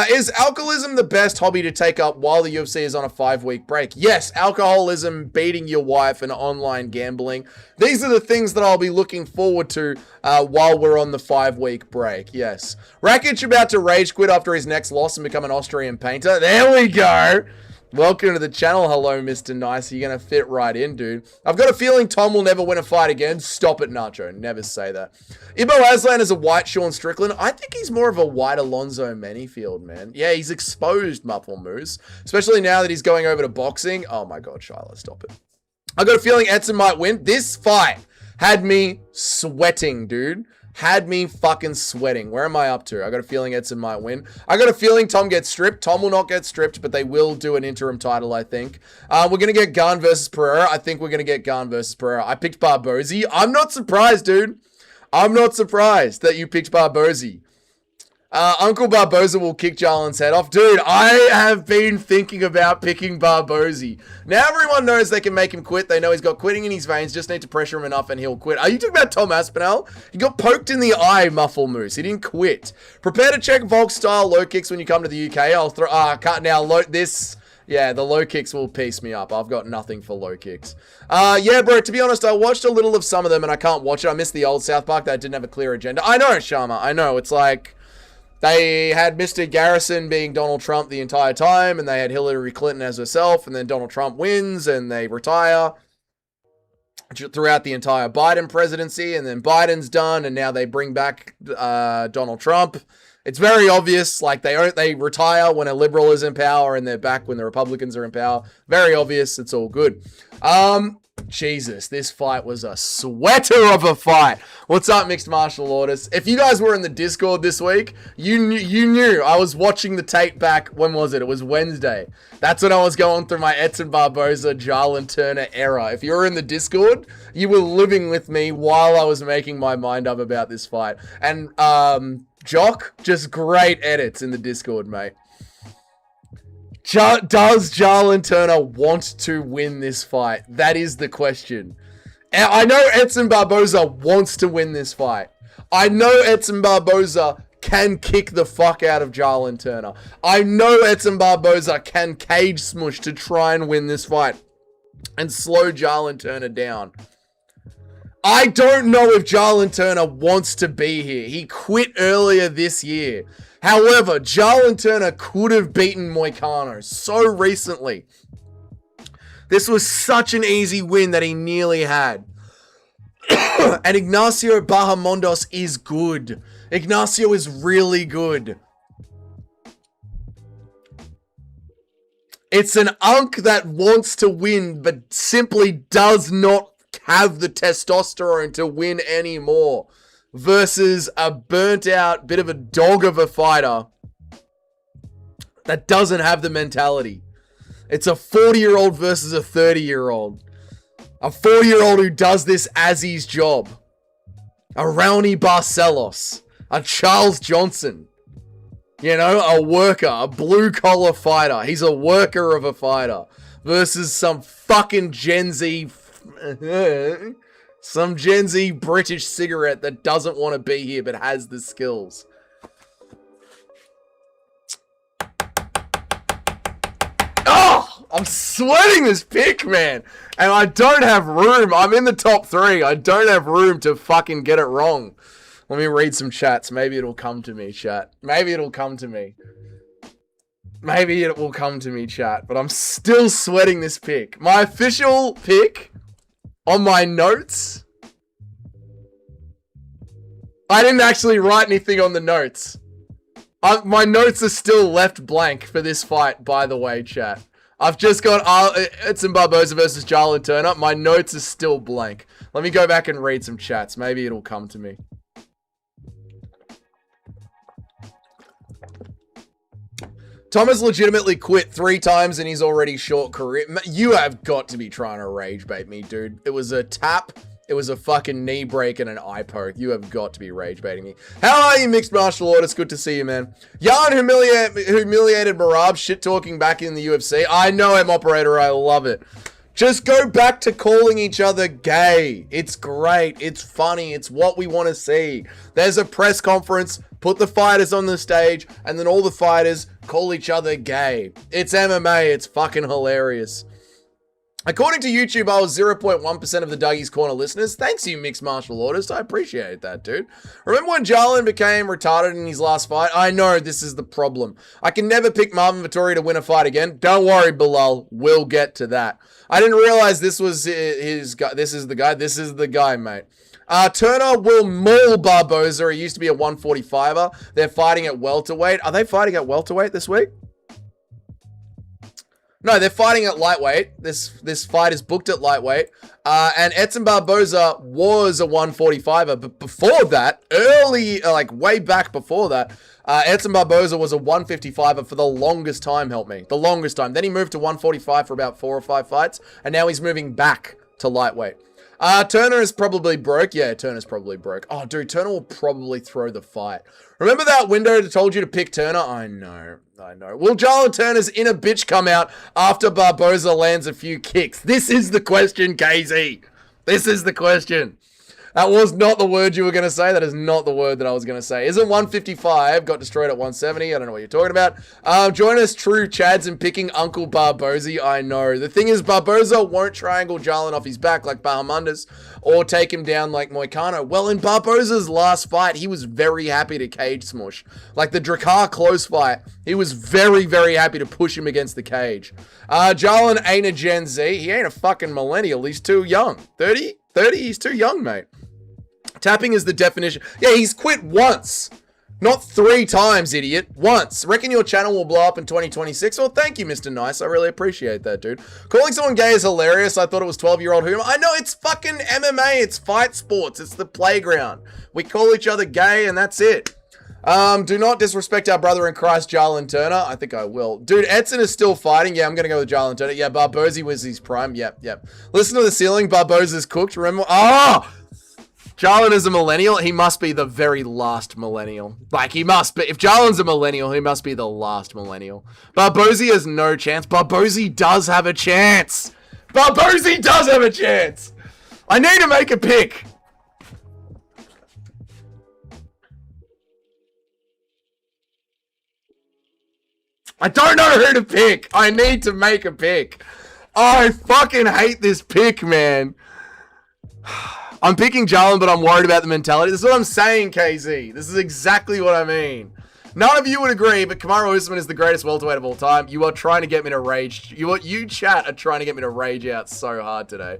Is alcoholism the best hobby to take up while the UFC is on a 5-week break? Yes, alcoholism, beating your wife, and online gambling. These are the things that I'll be looking forward to while we're on the 5-week break. Yes. Rakic about to rage quit after his next loss and become an Austrian painter. There we go. Welcome to the channel. Hello, Mr. Nice. You're going to fit right in, dude. I've got a feeling Tom will never win a fight again. Stop it, Nacho. Never say that. Ibo Aslan is a white Sean Strickland. I think he's more of a white Alonzo Menifield, man. Yeah, he's exposed Muffle Moose, especially now that he's going over to boxing. Oh, my God, Shiloh, stop it. I got a feeling Edson might win. This fight had me sweating, dude. Had me fucking sweating. Where am I up to? I got a feeling Edson might win. I got a feeling Tom gets stripped. Tom will not get stripped, but they will do an interim title, I think. We're going to get Gunn versus Pereira. I think we're going to get Gunn versus Pereira. I picked Barbosi. I'm not surprised, dude. I'm not surprised that you picked Barbosi. Uncle Barbosa will kick Jarlin's head off. Dude, I have been thinking about picking Barbosi. Now everyone knows they can make him quit. They know he's got quitting in his veins. Just need to pressure him enough and he'll quit. Are you talking about Tom Aspinall? He got poked in the eye, Muffle Moose. He didn't quit. Prepare to check Volk-style low kicks when you come to the UK. I'll throw... cut now. Yeah, the low kicks will piece me up. I've got nothing for low kicks. Yeah, bro, to be honest, I watched a little of some of them and I can't watch it. I missed the old South Park that didn't have a clear agenda. I know, Sharma. I know. It's like... They had Mr. Garrison being Donald Trump the entire time, and they had Hillary Clinton as herself, and then Donald Trump wins, and they retire throughout the entire Biden presidency, and then Biden's done, and now they bring back Donald Trump, It's very obvious. Like, they retire when a liberal is in power and they're back when the Republicans are in power. Very obvious. It's all good. Jesus, this fight was a sweater of a fight. What's up, mixed martial artists? If you guys were in the Discord this week, you knew I was watching the tape back. When was it? It was Wednesday. That's when I was going through my Edson Barboza, Jarlin Turner era. If you were in the Discord, you were living with me while I was making my mind up about this fight. And Jock, just great edits in the Discord, mate. Does Jarlin Turner want to win this fight? That is the question. I know Edson Barboza wants to win this fight. I know Edson Barboza can kick the fuck out of Jarlin Turner. I know Edson Barboza can cage smush to try and win this fight and slow Jarlin Turner down. I don't know if Jarlin Turner wants to be here. He quit earlier this year. However, Jarlin Turner could have beaten Moicano so recently. This was such an easy win that he nearly had. And Ignacio Bahamondes is good. Ignacio is really good. It's an unk that wants to win, but simply does not have the testosterone to win anymore. Versus a burnt out bit of a dog of a fighter that doesn't have the mentality. It's a 40-year-old versus a 30-year-old. A 40-year-old who does this as his job. A Raoni Barcelos. A Charles Johnson. You know, a worker. A blue-collar fighter. He's a worker of a fighter. Versus some fucking Gen Z... some Gen Z British cigarette that doesn't want to be here but has the skills. Oh, I'm sweating this pick, man. And I don't have room. I'm in the top 3. I don't have room to fucking get it wrong. Let me read some chats. Maybe it'll come to me, chat. Maybe it'll come to me. Maybe it will come to me, chat. But I'm still sweating this pick. My official pick... on my notes, I didn't actually write anything on the notes. My notes are still left blank for this fight, by the way, chat. I've just got Edson Barboza versus Jarlin Turner. My notes are still blank. Let me go back and read some chats. Maybe it'll come to me. Thomas legitimately quit 3 times in his already short career. You have got to be trying to rage bait me, dude. It was a tap. It was a fucking knee break and an eye poke. You have got to be rage baiting me. How are you, mixed martial artists? Good to see you, man. Yarn humiliated Marab shit talking back in the UFC. I know him, operator. I love it. Just go back to calling each other gay. It's great. It's funny. It's what we want to see. There's a press conference. Put the fighters on the stage, and then all the fighters call each other gay. It's MMA. It's fucking hilarious. According to YouTube, I was 0.1% of the Dougie's Corner listeners. Thanks, you mixed martial artists. I appreciate that, dude. Remember when Jarlin became retarded in his last fight? I know, this is the problem. I can never pick Marvin Vettori to win a fight again. Don't worry, Bilal. We'll get to that. I didn't realize this was his guy. This is the guy. This is the guy, mate. Turner will maul Barboza. He used to be a 145er. They're fighting at welterweight. Are they fighting at welterweight this week? No, they're fighting at lightweight. This fight is booked at lightweight. And Edson Barboza was a 145er. But before that, like way back before that, Edson Barboza was a 155er for the longest time, help me. The longest time. Then he moved to 145 for about 4 or 5 fights. And now he's moving back to lightweight. Turner is probably broke. Yeah, Turner's probably broke. Oh, dude, Turner will probably throw the fight. Remember that window that told you to pick Turner? I know. Will Jarlin Turner's inner bitch come out after Barboza lands a few kicks? This is the question, KZ. This is the question. That was not the word you were going to say. That is not the word that I was going to say. Isn't 155 got destroyed at 170? I don't know what you're talking about. Join us, true Chads, in picking Uncle Barboza. I know. The thing is, Barboza won't triangle Jarlin off his back like Bahamondes or take him down like Moicano. Well, in Barboza's last fight, he was very happy to cage smush. Like the Drakkar close fight, he was very, very happy to push him against the cage. Jarlin ain't a Gen Z. He ain't a fucking millennial. He's too young. 30? 30? He's too young, mate. Tapping is the definition. Yeah, he's quit once. Not 3 times, idiot. Once. Reckon your channel will blow up in 2026? Well, thank you, Mr. Nice. I really appreciate that, dude. Calling someone gay is hilarious. I thought it was 12-year-old humor. I know, it's fucking MMA. It's fight sports. It's the playground. We call each other gay, and that's it. Do not disrespect our brother in Christ, Jarlin Turner. I think I will. Dude, Edson is still fighting. Yeah, I'm going to go with Jarlin Turner. Yeah, Barbozy was his prime. Yep. Listen to the ceiling. Barboza's cooked. Remember? Oh! Jarlin is a millennial. He must be the very last millennial. Like, he must be. If Jarlin's a millennial, he must be the last millennial. Barbozy has no chance. Barbozy does have a chance. Barbozy does have a chance. I need to make a pick. I don't know who to pick. I need to make a pick. I fucking hate this pick, man. I'm picking Jarlin, but I'm worried about the mentality. This is what I'm saying, KZ. This is exactly what I mean. None of you would agree, but Kamaru Usman is the greatest welterweight of all time. You are trying to get me to rage. You chat are trying to get me to rage out so hard today.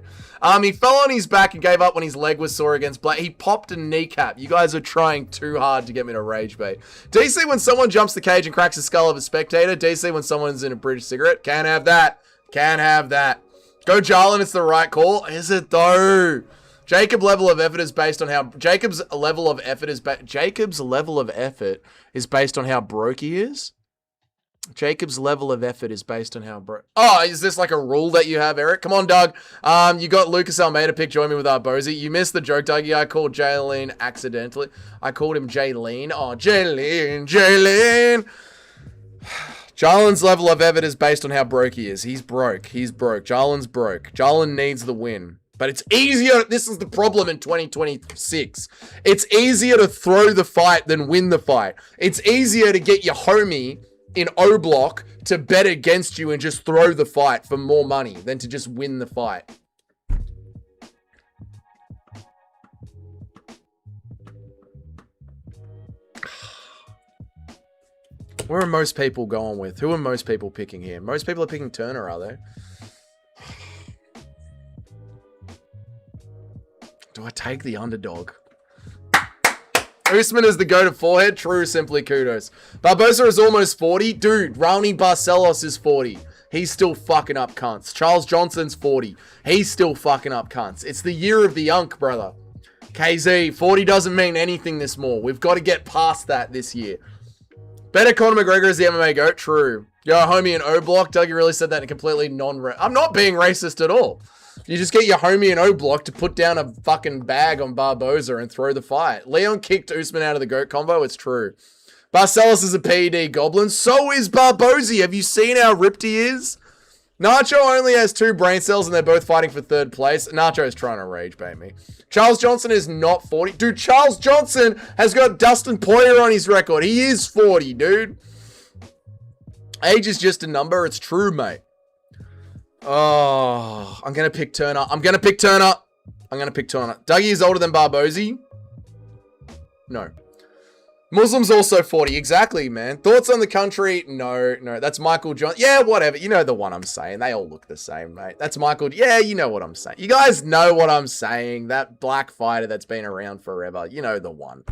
He fell on his back and gave up when his leg was sore against Blake. He popped a kneecap. You guys are trying too hard to get me to rage bait. DC when someone jumps the cage and cracks the skull of a spectator. DC when someone's in a British cigarette. Can't have that. Can't have that. Go Jarlin, it's the right call. Is it though? Jacob's level of effort is based on how broke he is. Jacob's level of effort is based on how broke. Oh, is this like a rule that you have, Eric? Come on, Doug. You got Lucas Almeida pick. Join me with Arbozy. You missed the joke, Dougie. I called Jaylene accidentally. I called him Jaylene. Oh, Jaylene. Jarlin's level of effort is based on how broke he is. He's broke. Jarlin's broke. Jarlin needs the win. But it's easier, this is the problem in 2026. It's easier to throw the fight than win the fight. It's easier to get your homie in O Block to bet against you and just throw the fight for more money than to just win the fight. Where are most people going with? Who are most people picking here? Most people are picking Turner, are they? Do I take the underdog? Usman is the go to forehead. True, simply kudos. Barboza is almost 40. Dude, Raoni Barcelos is 40. He's still fucking up cunts. Charles Johnson's 40. He's still fucking up cunts. It's the year of the unk, brother. KZ, 40 doesn't mean anything this more. We've got to get past that this year. Better Conor McGregor is the MMA GOAT. True. Yo, homie in O Block. Dougie really said that in a completely I'm not being racist at all. You just get your homie in O Block to put down a fucking bag on Barboza and throw the fight. Leon kicked Usman out of the GOAT combo. It's true. Barcelos is a PED goblin. So is Barbozy. Have you seen how ripped he is? Nacho only has 2 brain cells and they're both fighting for 3rd place. Nacho's trying to rage bait me. Charles Johnson is not 40. Dude, Charles Johnson has got Dustin Poirier on his record. He is 40, dude. Age is just a number. It's true, mate. Oh, I'm going to pick Turner. Dougie is older than Barbozy. No. Muslim's also 40. Exactly, man. Thoughts on the country? No. That's Michael John. Yeah, whatever. You know the one I'm saying. They all look the same, mate. That's Michael. Yeah, you know what I'm saying. You guys know what I'm saying. That black fighter that's been around forever. You know the one.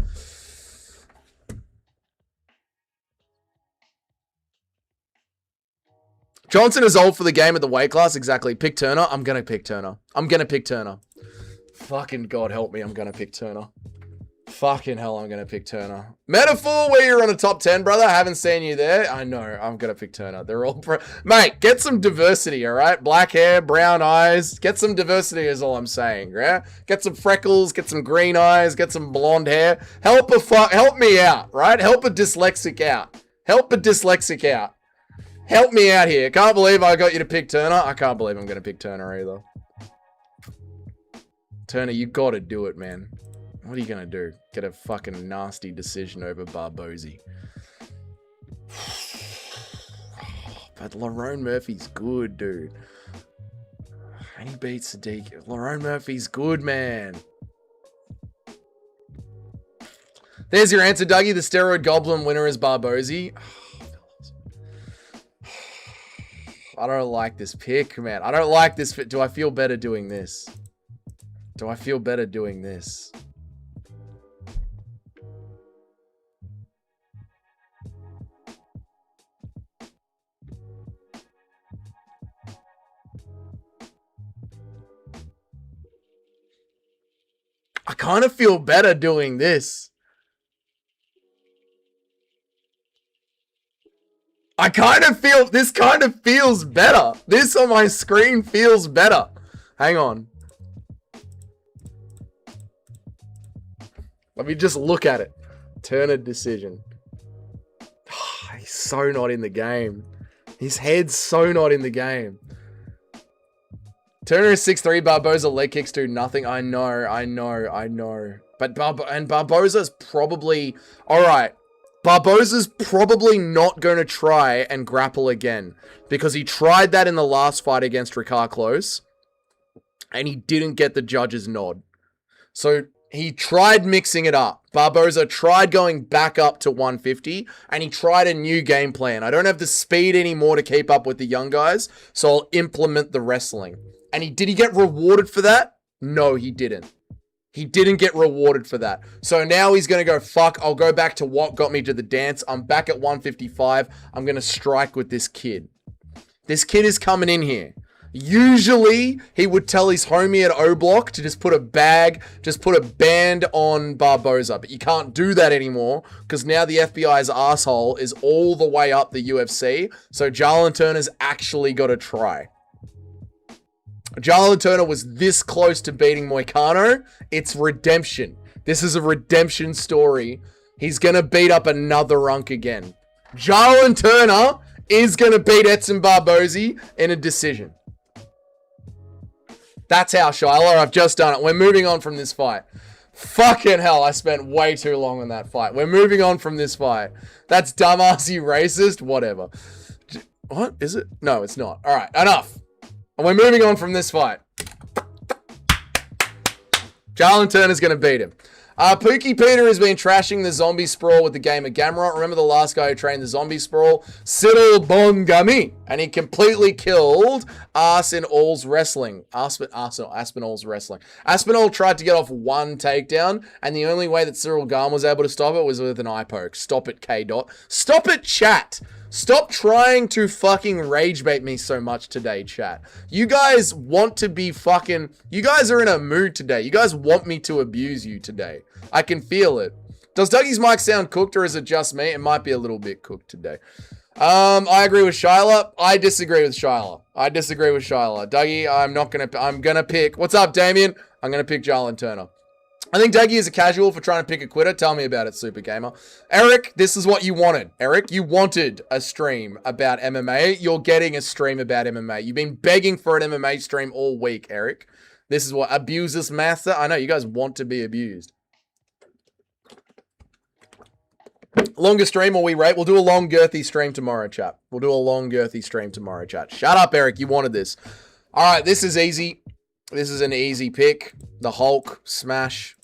Johnson is old for the game at the weight class. Exactly. Pick Turner. I'm going to pick Turner. Fucking God help me. I'm going to pick Turner. Fucking hell, I'm going to pick Turner. Metaphor where you're on a top 10, brother. I haven't seen you there. I know. I'm going to pick Turner. They're all... Mate, get some diversity, all right? Black hair, brown eyes. Get some diversity is all I'm saying, yeah? Get some freckles, get some green eyes, get some blonde hair. Help me out, right? Help a dyslexic out. Help me out here. Can't believe I got you to pick Turner. I can't believe I'm going to pick Turner either. Turner, you got to do it, man. What are you going to do? Get a fucking nasty decision over Barbozy. But Lerone Murphy's good, dude. And he beats Sadiq. Lerone Murphy's good, man. There's your answer, Dougie. The steroid goblin winner is Barbozy. I don't like this pick, man. I don't like this. Do I feel better doing this? kind of feel better doing this. This kind of feels better. This on my screen feels better. Hang on. Let me just look at it. Turner decision. He's so not in the game. His head's so not in the game. Turner is 6'3", Barboza leg kicks do nothing. I know. But Barboza's probably... Alright. Barboza's probably not going to try and grapple again. Because he tried that in the last fight against Ricard Close. And he didn't get the judge's nod. So he tried mixing it up. Barboza tried going back up to 150. And he tried a new game plan. I don't have the speed anymore to keep up with the young guys. So I'll implement the wrestling. And did he get rewarded for that? No, he didn't. He didn't get rewarded for that. So now he's going to go, fuck, I'll go back to what got me to the dance. I'm back at 155. I'm going to strike with this kid. This kid is coming in here. Usually, he would tell his homie at O-Block to just put a band on Barboza. But you can't do that anymore because now the FBI's asshole is all the way up the UFC. So Jarlin Turner's actually got to try. Jarlin Turner was this close to beating Moicano. It's redemption. This is a redemption story. He's going to beat up another runk again. Jarlin Turner is going to beat Edson Barboza in a decision. That's how, Shiloh. I've just done it. We're moving on from this fight. Fucking hell, I spent way too long on that fight. We're moving on from this fight. That's dumbassy racist. Whatever. What? Is it? No, it's not. All right, enough. And we're moving on from this fight. Jarlin Turner's going to beat him. Pookie Peter has been trashing the zombie sprawl with the game of Gamrot. Remember the last guy who trained the zombie sprawl? Cyril Bongami. And he completely killed Aspinall's wrestling. Aspinall's wrestling. Aspinall tried to get off one takedown, and the only way that Cyril Garm was able to stop it was with an eye poke. Stop it, K-Dot. Stop it, chat. Stop trying to fucking rage bait me so much today, chat. You guys want to be fucking... You guys are in a mood today. You guys want me to abuse you today. I can feel it. Does Dougie's mic sound cooked or is it just me? It might be a little bit cooked today. I agree with Shyla. I disagree with Shyla. Dougie, I'm gonna pick... What's up, Damien? I'm gonna pick Jarlin Turner. I think Dougie is a casual for trying to pick a quitter. Tell me about it, Super Gamer. Eric, this is what you wanted. Eric, you wanted a stream about MMA. You're getting a stream about MMA. You've been begging for an MMA stream all week, Eric. This is what Abusers Master. I know, you guys want to be abused. Longer stream or we rate? We'll do a long girthy stream tomorrow, chat. Shut up, Eric. You wanted this. All right, this is easy. This is an easy pick. The Hulk smash.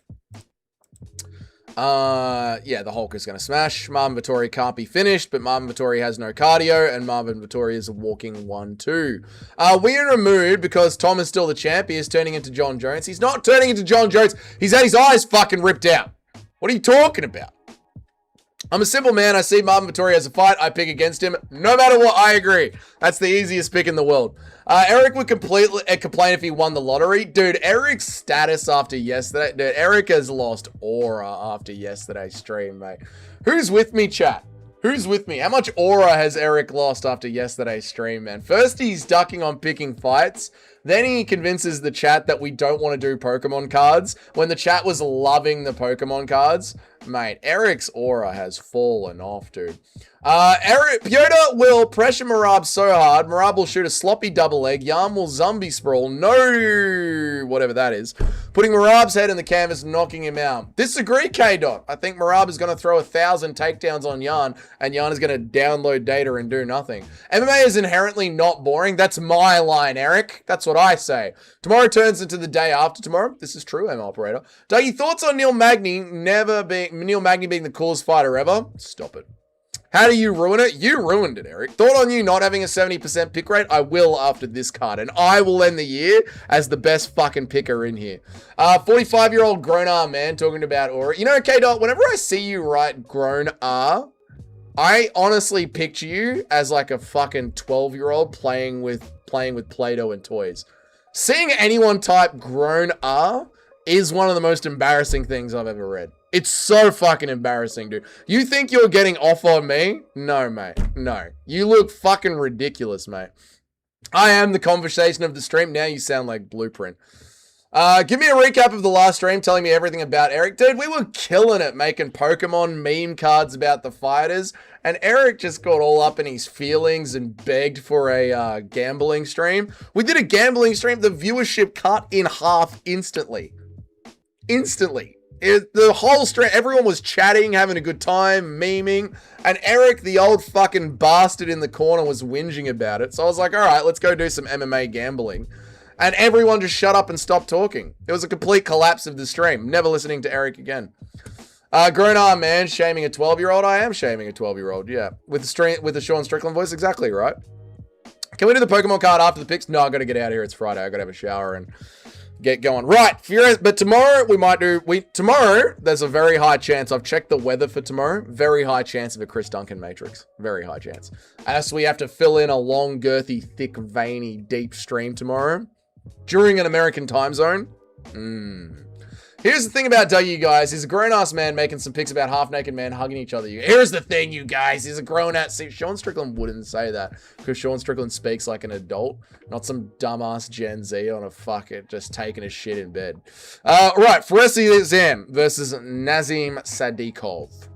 Yeah, the Hulk is going to smash. Marvin Vettori can't be finished, but Marvin Vettori has no cardio, and Marvin Vettori is a walking 1-2. We're in a mood because Tom is still the champ. He is turning into John Jones. He's not turning into John Jones. He's had his eyes fucking ripped out. What are you talking about? I'm a simple man. I see Marvin Vettori as a fight. I pick against him. No matter what, I agree. That's the easiest pick in the world. Eric would completely complain if he won the lottery. Dude, Eric's status after yesterday. Dude, Eric has lost aura after yesterday's stream, mate. Who's with me, chat? Who's with me? How much aura has Eric lost after yesterday's stream, man? First, he's ducking on picking fights. Then he convinces the chat that we don't want to do Pokemon cards when the chat was loving the Pokemon cards. Mate, Eric's aura has fallen off, dude. Piotr will pressure Marab so hard, Marab will shoot a sloppy double leg, Yarn will zombie sprawl, no, whatever that is, putting Marab's head in the canvas, knocking him out. Disagree, K-Dot. I think Marab is going to throw 1,000 takedowns on Yarn, and Yarn is going to download data and do nothing. MMA is inherently not boring. That's my line, Eric. That's what I say. Tomorrow turns into the day after tomorrow. This is true, M operator. Dougie, thoughts on Neil Magny being the coolest fighter ever? Stop it. How do you ruin it? You ruined it, Eric. Thought on you not having a 70% pick rate? I will after this card, and I will end the year as the best fucking picker in here. 45-year-old grown-R man talking about aura. You know, K-Dot, whenever I see you write grown-R, I honestly picture you as like a fucking 12-year-old playing with Play-Doh and toys. Seeing anyone type grown-R is one of the most embarrassing things I've ever read. It's so fucking embarrassing, dude. You think you're getting off on me? No, mate. No. You look fucking ridiculous, mate. I am the conversation of the stream. Now you sound like Blueprint. Give me a recap of the last stream, telling me everything about Eric. Dude, we were killing it making Pokemon meme cards about the fighters, and Eric just got all up in his feelings and begged for a gambling stream. We did a gambling stream. The viewership cut in half instantly. The whole stream, everyone was chatting, having a good time, memeing, and Eric, the old fucking bastard in the corner, was whinging about it. So I was like, all right, let's go do some MMA gambling. And everyone just shut up and stopped talking. It was a complete collapse of the stream. Never listening to Eric again. Grown arm man shaming a 12-year-old. I am shaming a 12-year-old, yeah. With the Sean Strickland voice, exactly right. Can we do the Pokemon card after the picks? No, I gotta get out of here. It's Friday. I gotta have a shower and get going. Right, Furious. But tomorrow tomorrow, there's a very high chance. I've checked the weather for tomorrow. Very high chance of a Chris Duncan Matrix. Very high chance. As we have to fill in a long, girthy, thick, veiny, deep stream tomorrow. During an American time zone. Here's the thing about Doug, you guys. He's a grown-ass man making some pics about half-naked men hugging each other. Here's the thing, you guys. He's a grown-ass... See, Sean Strickland wouldn't say that. Because Sean Strickland speaks like an adult. Not some dumbass Gen Z on a just taking a shit in bed. Right. Faresi Zam versus Nazim Sadikov.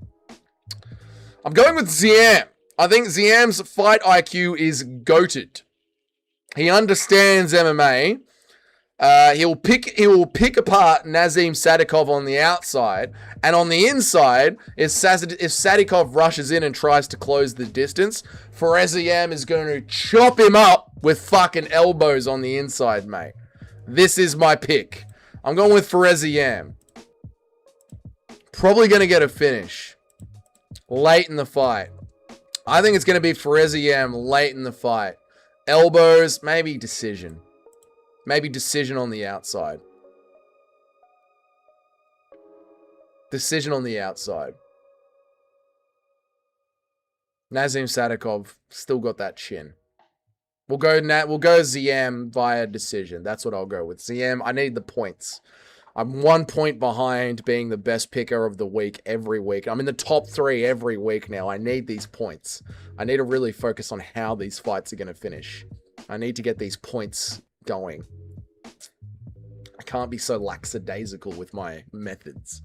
I'm going with Ziam. I think Ziam's fight IQ is goated. He understands MMA. He will pick apart Nazim Sadikov on the outside, and on the inside, if Sadikov rushes in and tries to close the distance, Faresiam is going to chop him up with fucking elbows on the inside, mate. This is my pick. I'm going with Faresiam. Probably going to get a finish late in the fight. I think it's going to be Faresiam late in the fight. Elbows, maybe decision. Maybe decision on the outside. Decision on the outside. Nazim Sadikov still got that chin. We'll go Ziam via decision. That's what I'll go with. Ziam, I need the points. I'm 1 point behind being the best picker of the week every week. I'm in the top 3 every week now. I need these points. I need to really focus on how these fights are going to finish. I need to get these points going. I can't be so lackadaisical with my methods.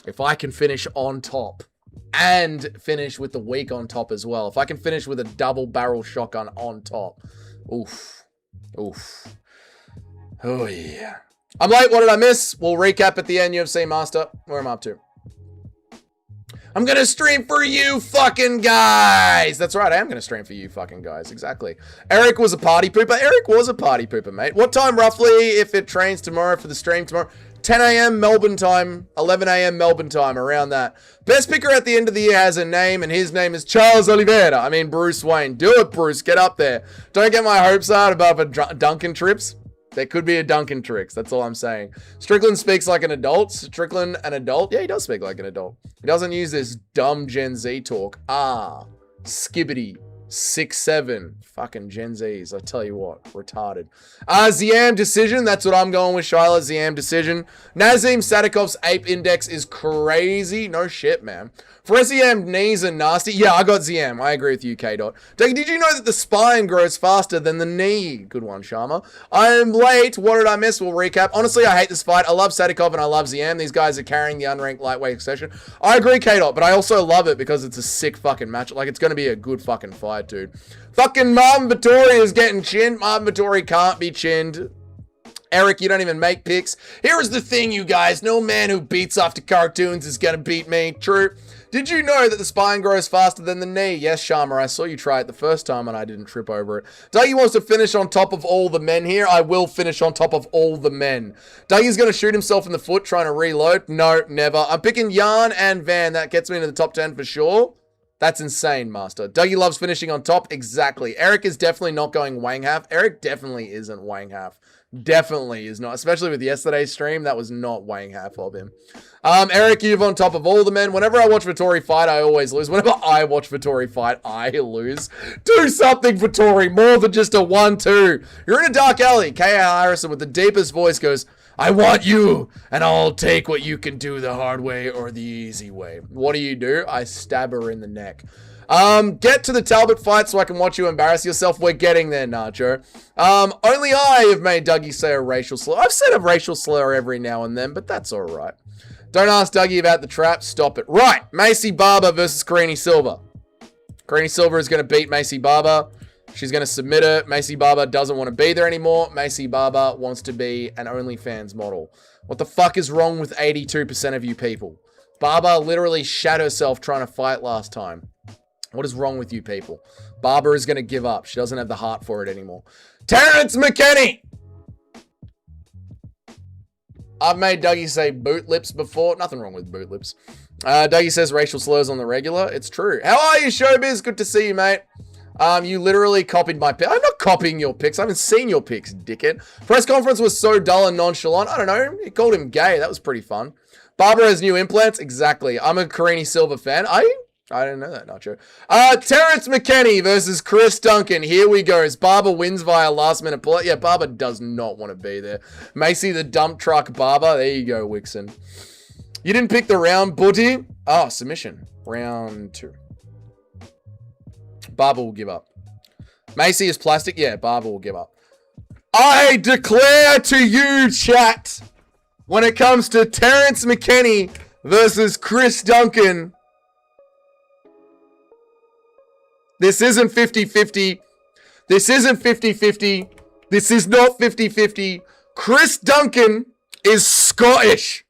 If I can finish on top and finish with the week on top as well. If I can finish with a double barrel shotgun on top. Oof. Oof. Oh, yeah. I'm late. What did I miss? We'll recap at the end, UFC Master. Where am I up to? I'm going to stream for you fucking guys. That's right. I am going to stream for you fucking guys. Exactly. Eric was a party pooper. Eric was a party pooper, mate. What time roughly if it trains tomorrow for the stream tomorrow? 10 a.m. Melbourne time, 11 a.m. Melbourne time, around that. Best picker at the end of the year has a name, and his name is Charles Oliveira. I mean, Bruce Wayne. Do it, Bruce. Get up there. Don't get my hopes up above a Duncan trips. There could be a Duncan tricks. That's all I'm saying. Strickland speaks like an adult. Strickland, an adult? Yeah, he does speak like an adult. He doesn't use this dumb Gen Z talk. Skibbity. 6'7". Fucking Gen Zs. I tell you what. Retarded. Ziam decision. That's what I'm going with, Shyla. Ziam decision. Nazim Sadikov's ape index is crazy. No shit, man. Faresiam knees are nasty. Yeah, I got Ziam. I agree with you, K-Dot. Did you know that the spine grows faster than the knee? Good one, Sharma. I'm late. What did I miss? We'll recap. Honestly, I hate this fight. I love Sadikov and I love Ziam. These guys are carrying the unranked lightweight session. I agree, K-Dot, but I also love it because it's a sick fucking match. Like, it's going to be a good fucking fight, dude. Fucking Marvin Vittori is getting chinned. Marvin Vittori can't be chinned. Eric, you don't even make picks. Here is the thing, you guys. No man who beats after cartoons is going to beat me. True. Did you know that the spine grows faster than the knee? Yes, Sharma, I saw you try it the first time and I didn't trip over it. Dougie wants to finish on top of all the men here. I will finish on top of all the men. Dougie's going to shoot himself in the foot trying to reload. No, never. I'm picking Yarn and Van. That gets me into the top 10 for sure. That's insane, Master. Dougie loves finishing on top. Exactly. Eric is definitely not going Wang half. Eric definitely isn't Wang half. Definitely is not. Especially with yesterday's stream, that was not Wang half of him. Eric, you've on top of all the men. Whenever I watch Vittori fight, I always lose. Whenever I watch Vittori fight, I lose. Do something, Vittori. More than just a 1-2. You're in a dark alley. K.A. Harrison with the deepest voice goes, I want you, and I'll take what you can do the hard way or the easy way. What do? I stab her in the neck. Get to the Talbot fight so I can watch you embarrass yourself. We're getting there, Nacho. Only I have made Dougie say a racial slur. I've said a racial slur every now and then, but that's alright. Don't ask Dougie about the trap. Stop it. Right. Macy Barber versus Karine Silva. Karine Silva is going to beat Macy Barber. She's going to submit her. Macy Barber doesn't want to be there anymore. Macy Barber wants to be an OnlyFans model. What the fuck is wrong with 82% of you people? Barber literally shat herself trying to fight last time. What is wrong with you people? Barber is going to give up. She doesn't have the heart for it anymore. Terrence McKinney! I've made Dougie say boot lips before. Nothing wrong with boot lips. Dougie says racial slurs on the regular. It's true. How are you, Showbiz? Good to see you, mate. You literally copied my pic. I'm not copying your pics. I haven't seen your pics, dickhead. Press conference was so dull and nonchalant. I don't know. You called him gay. That was pretty fun. Barbara has new implants. Exactly. I'm a Karine Silva fan. I didn't know that, Nacho. Terrence McKinney versus Chris Duncan. Here we go. As Barber wins via last minute pull. Yeah, Barber does not want to be there. Macy the dump truck Barber. There you go, Wixon. You didn't pick the round, buddy. Oh, submission. Round 2. Barber will give up. Macy is plastic. Yeah, Barber will give up. I declare to you, chat, when it comes to Terrence McKinney versus Chris Duncan, this isn't 50-50. This isn't 50-50. This is not 50-50. Chris Duncan is Scottish.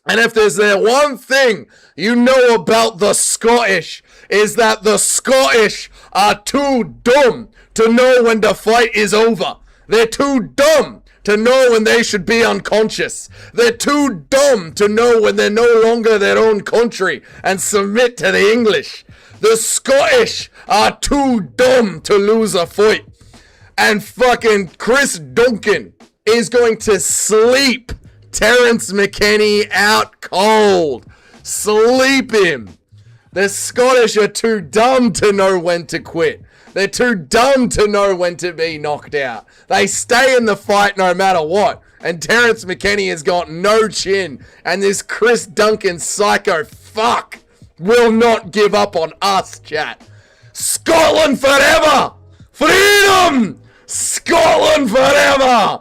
And if there's one thing you know about the Scottish, is that the Scottish are too dumb to know when the fight is over. They're too dumb to know when they should be unconscious. They're too dumb to know when they're no longer their own country and submit to the English. The Scottish are too dumb to lose a fight. And fucking Chris Duncan is going to sleep Terrence McKinney out cold. Sleep him. The Scottish are too dumb to know when to quit. They're too dumb to know when to be knocked out. They stay in the fight no matter what. And Terrence McKinney has got no chin. And this Chris Duncan psycho fuck will not give up on us, chat. Scotland forever! Freedom! Scotland forever!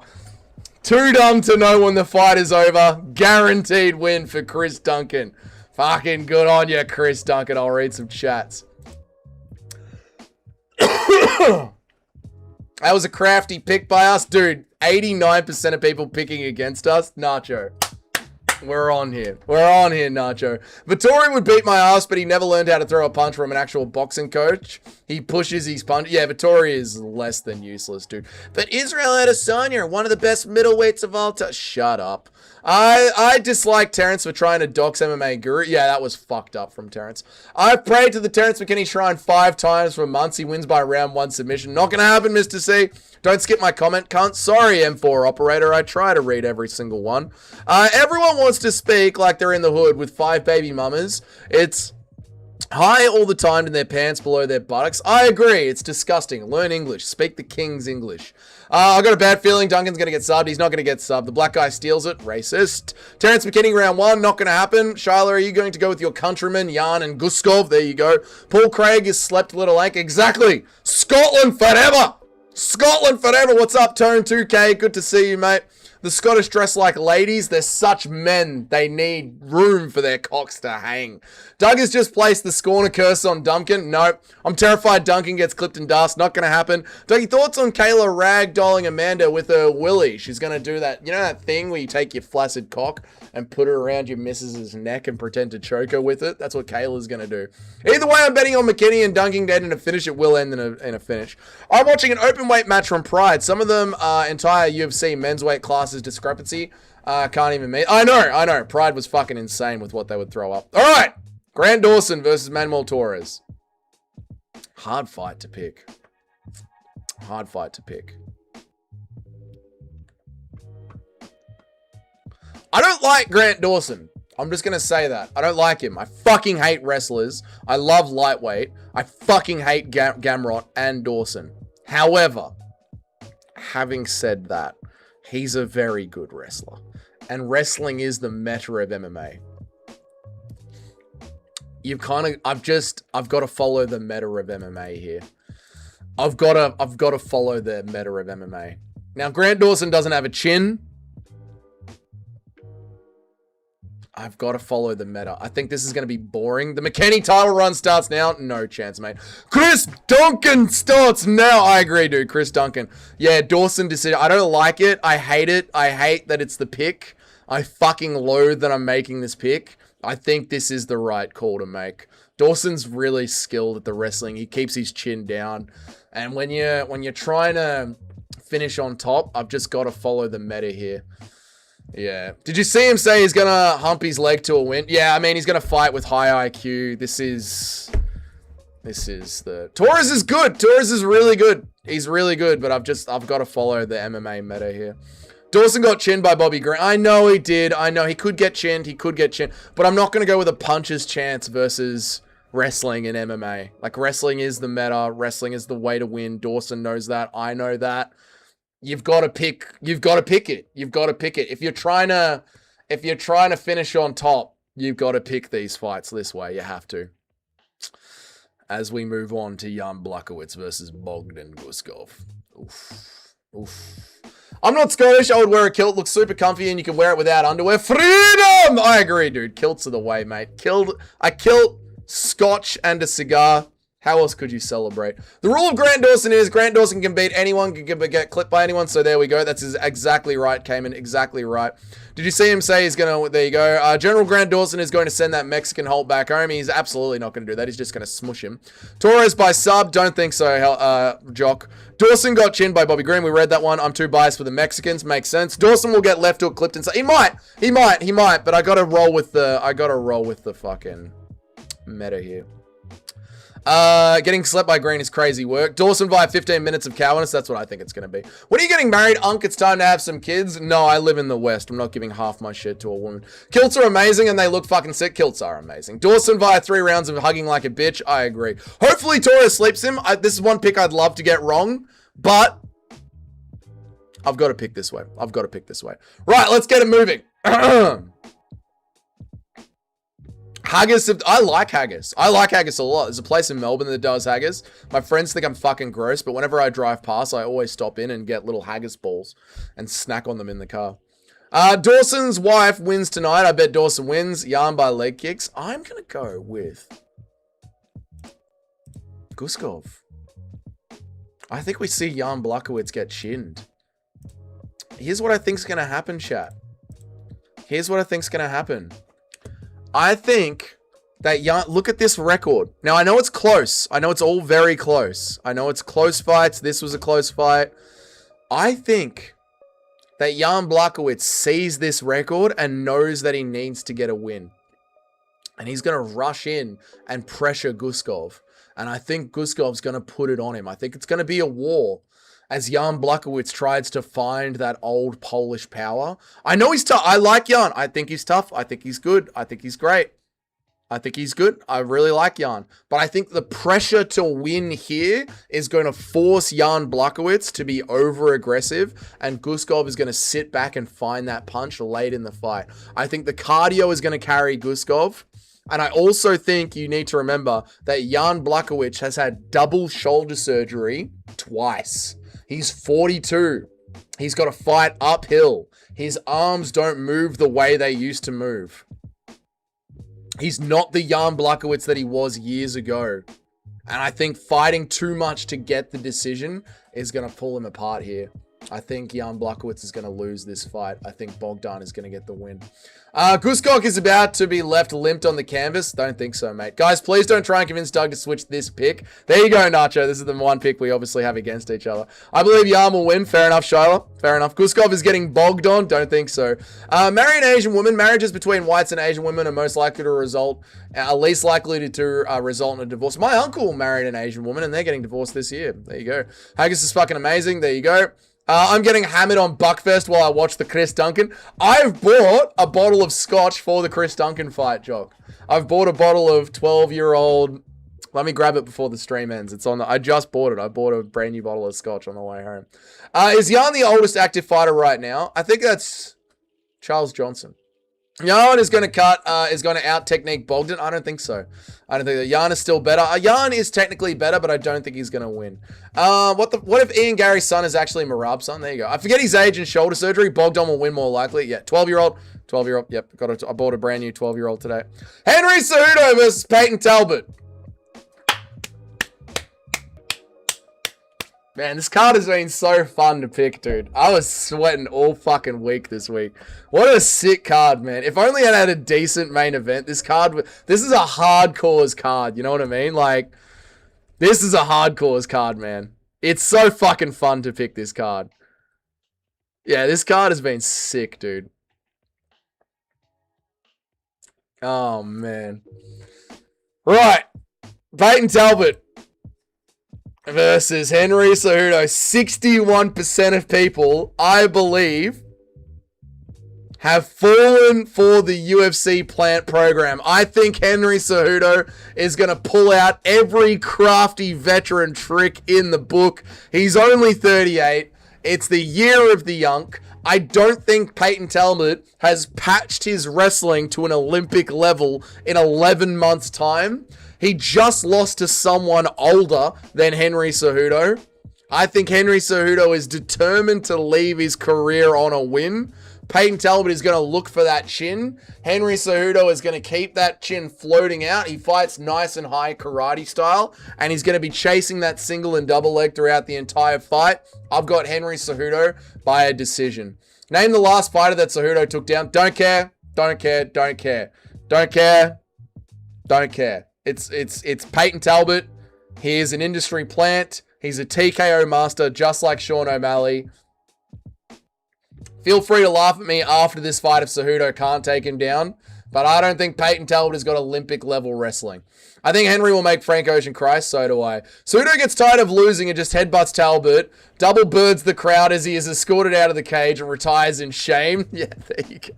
Too dumb to know when the fight is over. Guaranteed win for Chris Duncan. Fucking good on you, Chris Duncan. I'll read some chats. That was a crafty pick by us. Dude, 89% of people picking against us. Nacho. We're on here. We're on here, Nacho. Vittori would beat my ass, but he never learned how to throw a punch from an actual boxing coach. He pushes his punch. Yeah, Vittori is less than useless, dude. But Israel Adesanya, one of the best middleweights of all time. Shut up. I dislike Terrence for trying to dox MMA Guru. Yeah, that was fucked up from Terrence. I've prayed to the Terrence McKinney shrine 5 times for months. He wins by round 1 submission. Not gonna happen, Mr. C. Don't skip my comment, cunt. Sorry, M4 operator. I try to read every single one. Everyone wants to speak like they're in the hood with 5 baby mamas. It's high all the time in their pants below their buttocks. I agree. It's disgusting. Learn English. Speak the king's English. I got a bad feeling Duncan's going to get subbed. He's not going to get subbed. The black guy steals it. Racist. Terrence McKinney, round 1. Not going to happen. Shyla, are you going to go with your countrymen, Jan and Guskov? There you go. Paul Craig is slept little ache. Exactly. Scotland forever. Scotland forever. What's up, Tone 2K? Good to see you, mate. The Scottish dress like ladies. They're such men. They need room for their cocks to hang. Doug has just placed the Scorner curse on Duncan. Nope. I'm terrified Duncan gets clipped in dust. Not going to happen. Dougie, thoughts on Kayla ragdolling Amanda with her willy? She's going to do that. You know that thing where you take your flaccid cock and put it around your missus's neck and pretend to choke her with it? That's what Kayla's going to do. Either way, I'm betting on McKinney and Duncan dead in a finish. It will end in a finish. I'm watching an open weight match from Pride. Some of them are entire UFC men's weight classes discrepancy. Can't even meet. I know. Pride was fucking insane with what they would throw up. All right. Grant Dawson versus Manuel Torres. Hard fight to pick. Hard fight to pick. I don't like Grant Dawson. I'm just going to say that. I don't like him. I fucking hate wrestlers. I love lightweight. I fucking hate Gamrot and Dawson. However, having said that, He's a very good wrestler. And wrestling is the meta of MMA. I've got to follow the meta of MMA here. I've got to follow the meta of MMA. Now, Grant Dawson doesn't have a chin. I've got to follow the meta. I think this is going to be boring. The McKinney title run starts now. No chance, mate. Chris Duncan starts now. I agree, dude. Chris Duncan. Yeah, Dawson decision. I don't like it. I hate it. I hate that it's the pick. I fucking loathe that I'm making this pick. I think this is the right call to make. Dawson's really skilled at the wrestling. He keeps his chin down. And when you're trying to finish on top, I've just got to follow the meta here. Yeah. Did you see him say he's going to hump his leg to a win? Yeah, I mean, he's going to fight with high IQ. This is the... Torres is good. Torres is really good. He's really good, but I've got to follow the MMA meta here. Dawson got chinned by Bobby Green. I know he did. I know he could get chinned. But I'm not going to go with a puncher's chance versus wrestling in MMA. Like, wrestling is the meta. Wrestling is the way to win. Dawson knows that. I know that. You've got to pick it. You've got to pick it. If you're trying to finish on top, you've got to pick these fights this way. You have to. As we move on to Jan Blachowicz versus Bogdan Guskov. Oof. I'm not Scottish. I would wear a kilt. Looks super comfy and you can wear it without underwear. Freedom! I agree, dude. Kilts are the way, mate. A kilt, scotch, and a cigar. How else could you celebrate? The rule of Grant Dawson is Grant Dawson can beat anyone, can get clipped by anyone. So there we go. That's exactly right, Cayman. Exactly right. Did you see him say he's going to... There you go. General Grant Dawson is going to send that Mexican Holt back home. He's absolutely not going to do that. He's just going to smush him. Torres by sub. Don't think so, Jock. Dawson got chinned by Bobby Green. We read that one. I'm too biased for the Mexicans. Makes sense. Dawson will get left hook clipped and... He might. But I got to roll with the fucking meta here. Getting slept by Green is crazy work. Dawson via 15 minutes of cowardice. That's what I think it's going to be. When are you getting married, Unc? It's time to have some kids. No, I live in the West. I'm not giving half my shit to a woman. Kilts are amazing and they look fucking sick. Kilts are amazing. Dawson via 3 rounds of hugging like a bitch. I agree. Hopefully Torres sleeps him. This is one pick I'd love to get wrong, but I've got to pick this way. Right, let's get it moving. Haggis, I like haggis. I like haggis a lot. There's a place in Melbourne that does haggis. My friends think I'm fucking gross, but whenever I drive past, I always stop in and get little haggis balls and snack on them in the car. Dawson's wife wins tonight. I bet Dawson wins. Jan by leg kicks. I'm going to go with Guskov. I think we see Jan Blachowicz get chinned. Here's what I think's going to happen, chat. I think that look at this record. Now, I know it's close. I know it's all very close. I know it's close fights. This was a close fight. I think that Jan Blachowicz sees this record and knows that he needs to get a win. And he's going to rush in and pressure Guskov. And I think Guskov's going to put it on him. I think it's going to be a war as Jan Blachowicz tries to find that old Polish power. I know he's tough. I like Jan. I think he's tough. I think he's good. I think he's great. I think he's good. I really like Jan. But I think the pressure to win here is going to force Jan Blachowicz to be over-aggressive, and Guskov is going to sit back and find that punch late in the fight. I think the cardio is going to carry Guskov. And I also think you need to remember that Jan Blachowicz has had double shoulder surgery twice. He's 42. He's got to fight uphill. His arms don't move the way they used to move. He's not the Jan Blachowicz that he was years ago. And I think fighting too much to get the decision is going to pull him apart here. I think Jan Blachowicz is going to lose this fight. I think Bogdan is going to get the win. Guskov is about to be left limped on the canvas. Don't think so, mate. Guys, please don't try and convince Doug to switch this pick. There you go, Nacho. This is the one pick we obviously have against each other. I believe Jan will win. Fair enough, Shyla. Fair enough. Guskov is getting bogged on. Don't think so. Marry an Asian woman. Marriages between whites and Asian women are most likely to result, least likely to result in a divorce. My uncle married an Asian woman and they're getting divorced this year. There you go. Haggis is fucking amazing. There you go. I'm getting hammered on Buckfest while I watch the Chris Duncan. I've bought a bottle of scotch for the Chris Duncan fight, Jock. I've bought a bottle of 12-year-old Let me grab it before the stream ends. It's on. I just bought it. I bought a brand new bottle of scotch on the way home. Is Jan the oldest active fighter right now? I think that's Charles Johnson. Jan is going to out technique Bogdan. I don't think so. I don't think that Jan is still better. Jan is technically better, but I don't think he's going to win. What if Ian Gary's son is actually Marab's son? There you go. I forget his age and shoulder surgery. Bogdan will win more likely. Yeah, 12-year-old. 12-year-old. Yep, I bought a brand new 12-year-old today. Henry Cejudo versus Peyton Talbot. Man, this card has been so fun to pick, dude. I was sweating all fucking week this week. What a sick card, man. If only it had a decent main event. This is a hardcore card. You know what I mean? Like, this is a hardcore card, man. It's so fucking fun to pick this card. Yeah, this card has been sick, dude. Oh, man. Right. Peyton Talbot versus Henry Cejudo. 61% of people, I believe, have fallen for the UFC plant program. I think Henry Cejudo is going to pull out every crafty veteran trick in the book. He's only 38. It's the year of the Yunk. I don't think Peyton Talbot has patched his wrestling to an Olympic level in 11 months' time. He just lost to someone older than Henry Cejudo. I think Henry Cejudo is determined to leave his career on a win. Peyton Talbot is going to look for that chin. Henry Cejudo is going to keep that chin floating out. He fights nice and high karate style, and he's going to be chasing that single and double leg throughout the entire fight. I've got Henry Cejudo by a decision. Name the last fighter that Cejudo took down. Don't care. Don't care. Don't care. Don't care. Don't care. It's Peyton Talbot. He is an industry plant. He's a TKO master, just like Sean O'Malley. Feel free to laugh at me after this fight if Cejudo can't take him down, but I don't think Peyton Talbot has got Olympic level wrestling. I think Henry will make Frank Ocean cry, so do I. Cejudo gets tired of losing and just headbutts Talbot, double birds the crowd as he is escorted out of the cage and retires in shame. Yeah, there you go.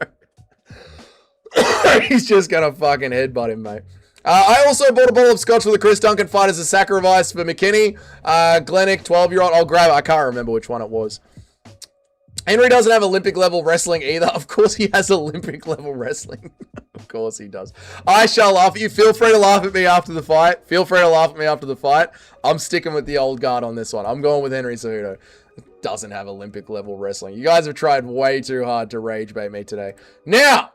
He's just gonna fucking headbutt him, mate. I also bought a bottle of scotch for the Chris Duncan fight as a sacrifice for McKinney. Glennick, 12-year-old. I'll grab it. I can't remember which one it was. Henry doesn't have Olympic level wrestling either. Of course he has Olympic level wrestling. Of course he does. I shall laugh at you. Feel free to laugh at me after the fight. Feel free to laugh at me after the fight. I'm sticking with the old guard on this one. I'm going with Henry Cejudo. Doesn't have Olympic level wrestling. You guys have tried way too hard to rage bait me today. Now,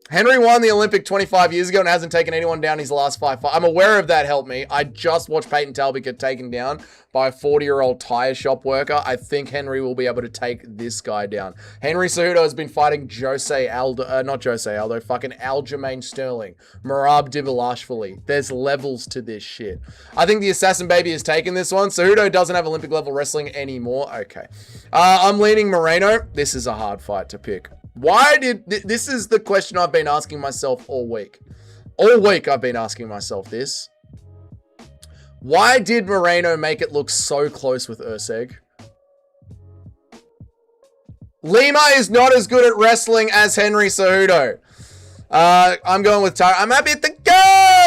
Henry won the Olympic 25 years ago and hasn't taken anyone down his last 5 fights. I'm aware of that, help me. I just watched Peyton Talbot get taken down by a 40-year-old tire shop worker. I think Henry will be able to take this guy down. Henry Cejudo has been fighting Aljamain Sterling, Merab Dvalishvili. There's levels to this shit. I think the Assassin Baby has taken this one. Cejudo doesn't have Olympic level wrestling anymore. Okay. I'm leaning Moreno. This is a hard fight to pick. Why did... This is the question I've been asking myself all week. All week I've been asking myself this. Why did Moreno make it look so close with Urseg? Lima is not as good at wrestling as Henry Cejudo. I'm going with Tara. I'm happy at the go!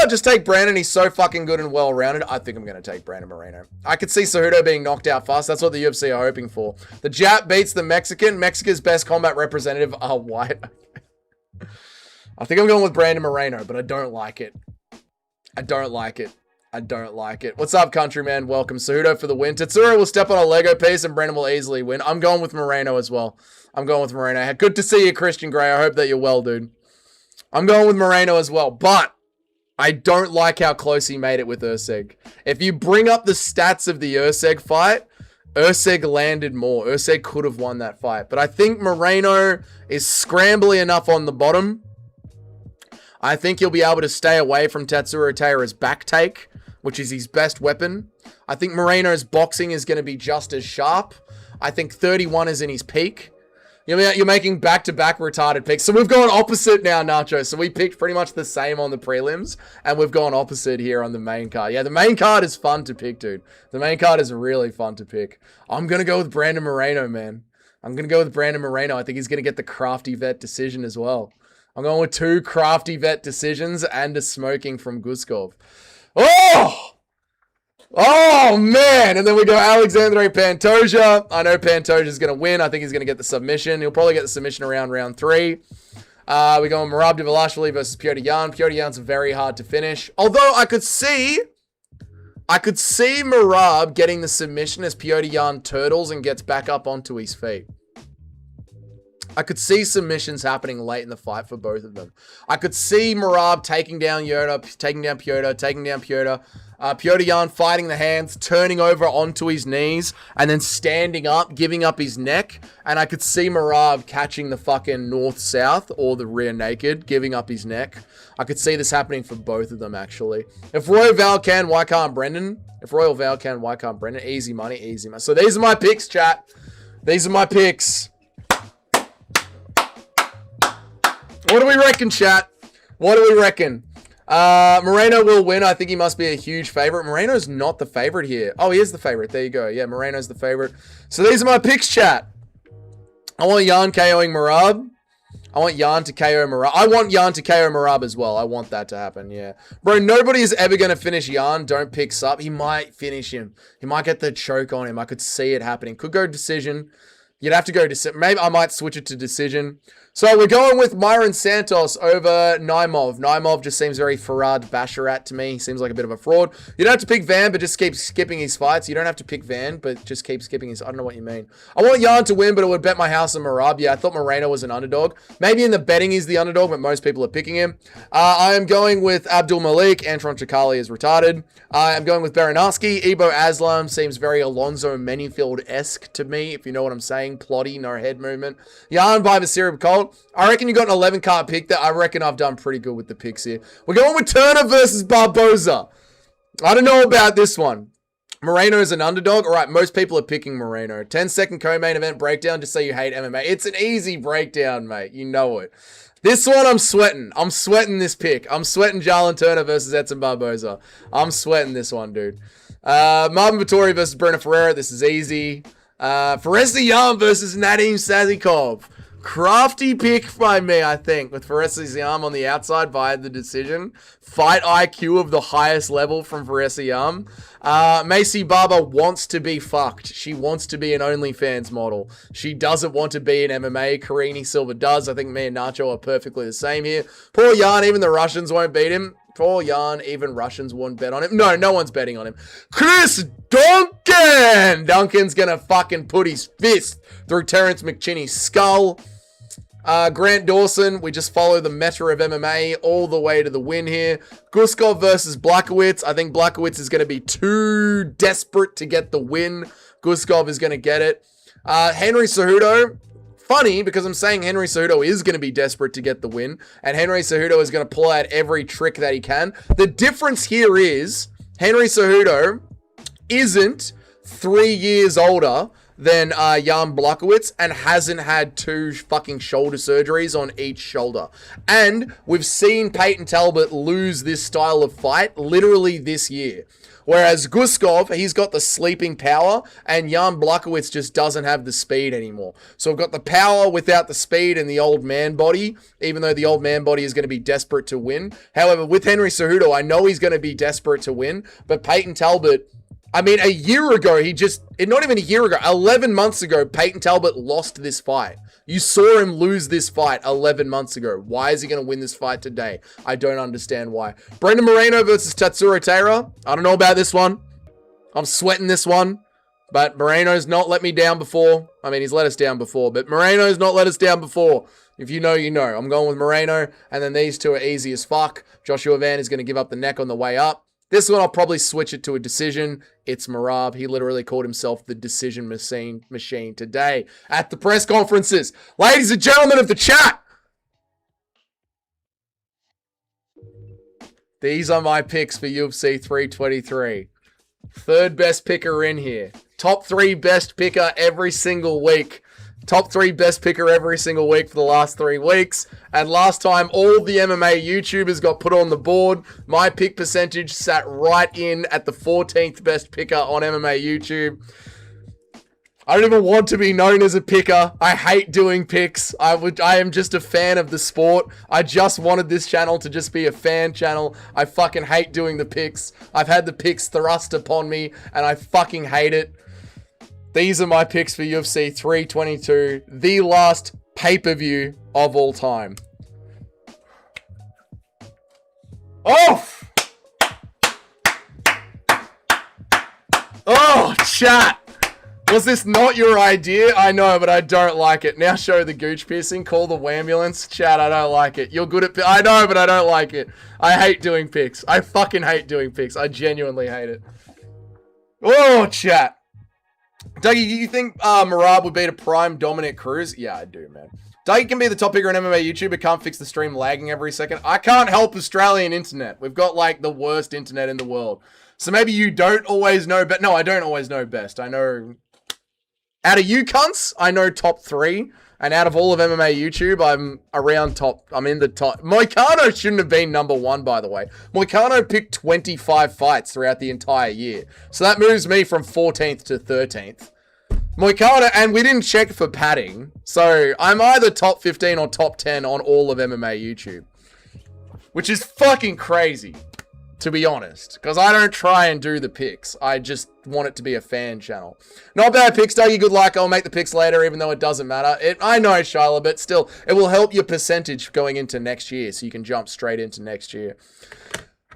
Just take Brandon. He's so fucking good and well-rounded. I think I'm going to take Brandon Moreno. I could see Cejudo being knocked out fast. That's what the UFC are hoping for. The Jap beats the Mexican. Mexico's best combat representative are white. I think I'm going with Brandon Moreno, but I don't like it. I don't like it. I don't like it. What's up, countryman? Welcome. Cejudo for the win. Tetsuro will step on a Lego piece and Brandon will easily win. I'm going with Moreno as well. I'm going with Moreno. Good to see you, Christian Grey. I hope that you're well, dude. I'm going with Moreno as well, but I don't like how close he made it with Urseg. If you bring up the stats of the Urseg fight, Urseg landed more. Urseg could have won that fight, but I think Moreno is scrambly enough on the bottom. I think he'll be able to stay away from Tatsuro Taira's back take, which is his best weapon. I think Moreno's boxing is going to be just as sharp. I think 31 is in his peak. You're making back-to-back retarded picks. So we've gone opposite now, Nacho. So we picked pretty much the same on the prelims, and we've gone opposite here on the main card. Yeah, the main card is fun to pick, dude. The main card is really fun to pick. I'm going to go with Brandon Moreno, man. I'm going to go with Brandon Moreno. I think he's going to get the crafty vet decision as well. I'm going with 2 crafty vet decisions and a smoking from Guskov. Oh! Oh, man. And then we go Alexandre Pantoja. I know Pantoja's going to win. I think he's going to get the submission. He'll probably get the submission around round 3. We go on Merab Dvalishvili versus Petr Yan. Petr Yan's very hard to finish. Although I could see Merab getting the submission as Petr Yan turtles and gets back up onto his feet. I could see submissions happening late in the fight for both of them. I could see Merab taking down Yoda, taking down Petr, Petr Yan fighting the hands, turning over onto his knees, and then standing up, giving up his neck. And I could see Merab catching the fucking north-south or the rear naked, giving up his neck. I could see this happening for both of them, actually. If Royal Val can, why can't Brendan? If Royal Val can, why can't Brendan? Easy money, easy money. So these are my picks, chat. These are my picks. What do we reckon, chat? What do we reckon? Moreno will win. I think he must be a huge favorite. Moreno's not the favorite here. Oh, he is the favorite. There you go. Yeah, Moreno's the favorite. So these are my picks, chat. I want Yan KOing Merab. I want Yan to KO Merab. I want Yan to KO Merab as well. I want that to happen, yeah. Bro, nobody is ever going to finish Yan. Don't pick Sup. He might finish him. He might get the choke on him. I could see it happening. Could go decision. You'd have to go decision. Maybe I might switch it to decision. So we're going with Myron Santos over Naimov. Naimov just seems very Farad Basharat to me. He seems like a bit of a fraud. You don't have to pick Van, but just keep skipping his fights. You don't have to pick Van, but just keep skipping his... I don't know what you mean. I want Yan to win, but it would bet my house on Merab. Yeah, I thought Moreno was an underdog. Maybe in the betting he's the underdog, but most people are picking him. I am going with Abdul Malik. Antron Chakali is retarded. I am going with Baranowski. Ibo Aslam seems very Alonzo Manyfield-esque to me, if you know what I'm saying. Plotty, no head movement. Yan by Vasirib Colt. I reckon you got an 11 card pick there. I reckon I've done pretty good with the picks here. We're going with Turner versus Barboza. I don't know about this one. Moreno is an underdog. All right, most people are picking Moreno. 10-second co-main event breakdown just so you hate MMA. It's an easy breakdown, mate. You know it. This one I'm sweating. I'm sweating this pick. I'm sweating Jalen Turner versus Edson Barboza. I'm sweating this one, dude. Marvin Vittori versus Bruno Ferreira. This is easy. Faresi Yan versus Nadim Sazikov. Crafty pick by me, I think, with Faresi Yan on the outside via the decision. Fight IQ of the highest level from Faresi Yan. Macy Barber wants to be fucked. She wants to be an OnlyFans model. She doesn't want to be an MMA. Karini Silva does. I think me and Nacho are perfectly the same here. Poor Yan, even the Russians won't beat him. Poor Yan, even Russians won't bet on him. No one's betting on him. Chris Duncan! Duncan's gonna fucking put his fist through Terrence McChinney's skull. Grant Dawson, we just follow the meta of MMA all the way to the win here. Guskov versus Blachowicz. I think Blachowicz is going to be too desperate to get the win. Guskov is going to get it. Henry Cejudo. Funny, because I'm saying Henry Cejudo is going to be desperate to get the win, and Henry Cejudo is going to pull out every trick that he can. The difference here is Henry Cejudo isn't 3 years older than Jan Blachowicz and hasn't had 2 fucking shoulder surgeries on each shoulder. And we've seen Peyton Talbot lose this style of fight literally this year. Whereas Guskov, he's got the sleeping power, and Jan Blachowicz just doesn't have the speed anymore. So we've got the power without the speed and the old man body, even though the old man body is going to be desperate to win. However, with Henry Cejudo, I know he's going to be desperate to win, but Peyton Talbot, I mean, a year ago, not even a year ago, 11 months ago, Peyton Talbot lost this fight. You saw him lose this fight 11 months ago. Why is he going to win this fight today? I don't understand why. Brendan Moreno versus Tatsuro Taira. I don't know about this one. I'm sweating this one. But Moreno's not let me down before. I mean, he's let us down before, but Moreno's not let us down before. If you know, you know. I'm going with Moreno, and then these two are easy as fuck. Joshua Van is going to give up the neck on the way up. This one, I'll probably switch it to a decision. It's Merab. He literally called himself the decision machine today at the press conferences. Ladies and gentlemen of the chat, these are my picks for UFC 323. Third best picker in here. Top 3 best picker every single week. Top 3 best picker every single week for the last 3 weeks. And last time, all the MMA YouTubers got put on the board. My pick percentage sat right in at the 14th best picker on MMA YouTube. I don't even want to be known as a picker. I hate doing picks. I am just a fan of the sport. I just wanted this channel to just be a fan channel. I fucking hate doing the picks. I've had the picks thrust upon me, and I fucking hate it. These are my picks for UFC 322, the last pay-per-view of all time. Oh! Oh, chat! Was this not your idea? I know, but I don't like it. Now show the gooch piercing. Call the wambulance. Chat, I don't like it. You're good at... I know, but I don't like it. I hate doing picks. I fucking hate doing picks. I genuinely hate it. Oh, chat. Dougie, do you think Merab would beat a prime Dominic Cruz? Yeah, I do, man. Dougie can be the top picker on MMA YouTube, but can't fix the stream lagging every second. I can't help Australian internet. We've got, like, the worst internet in the world. So maybe you don't always know... But no, I don't always know best. I know... Out of you cunts, I know top 3. And out of all of MMA YouTube, I'm around top. I'm in the top. Moicano shouldn't have been number 1, by the way. Moicano picked 25 fights throughout the entire year. So that moves me from 14th to 13th. Moicano, and we didn't check for padding. So I'm either top 15 or top 10 on all of MMA YouTube. Which is fucking crazy, to be honest. Because I don't try and do the picks. I just want it to be a fan channel. Not bad picks, Dougie. Good luck. I'll make the picks later, even though it doesn't matter. I know, Shyla, but still, it will help your percentage going into next year, so you can jump straight into next year.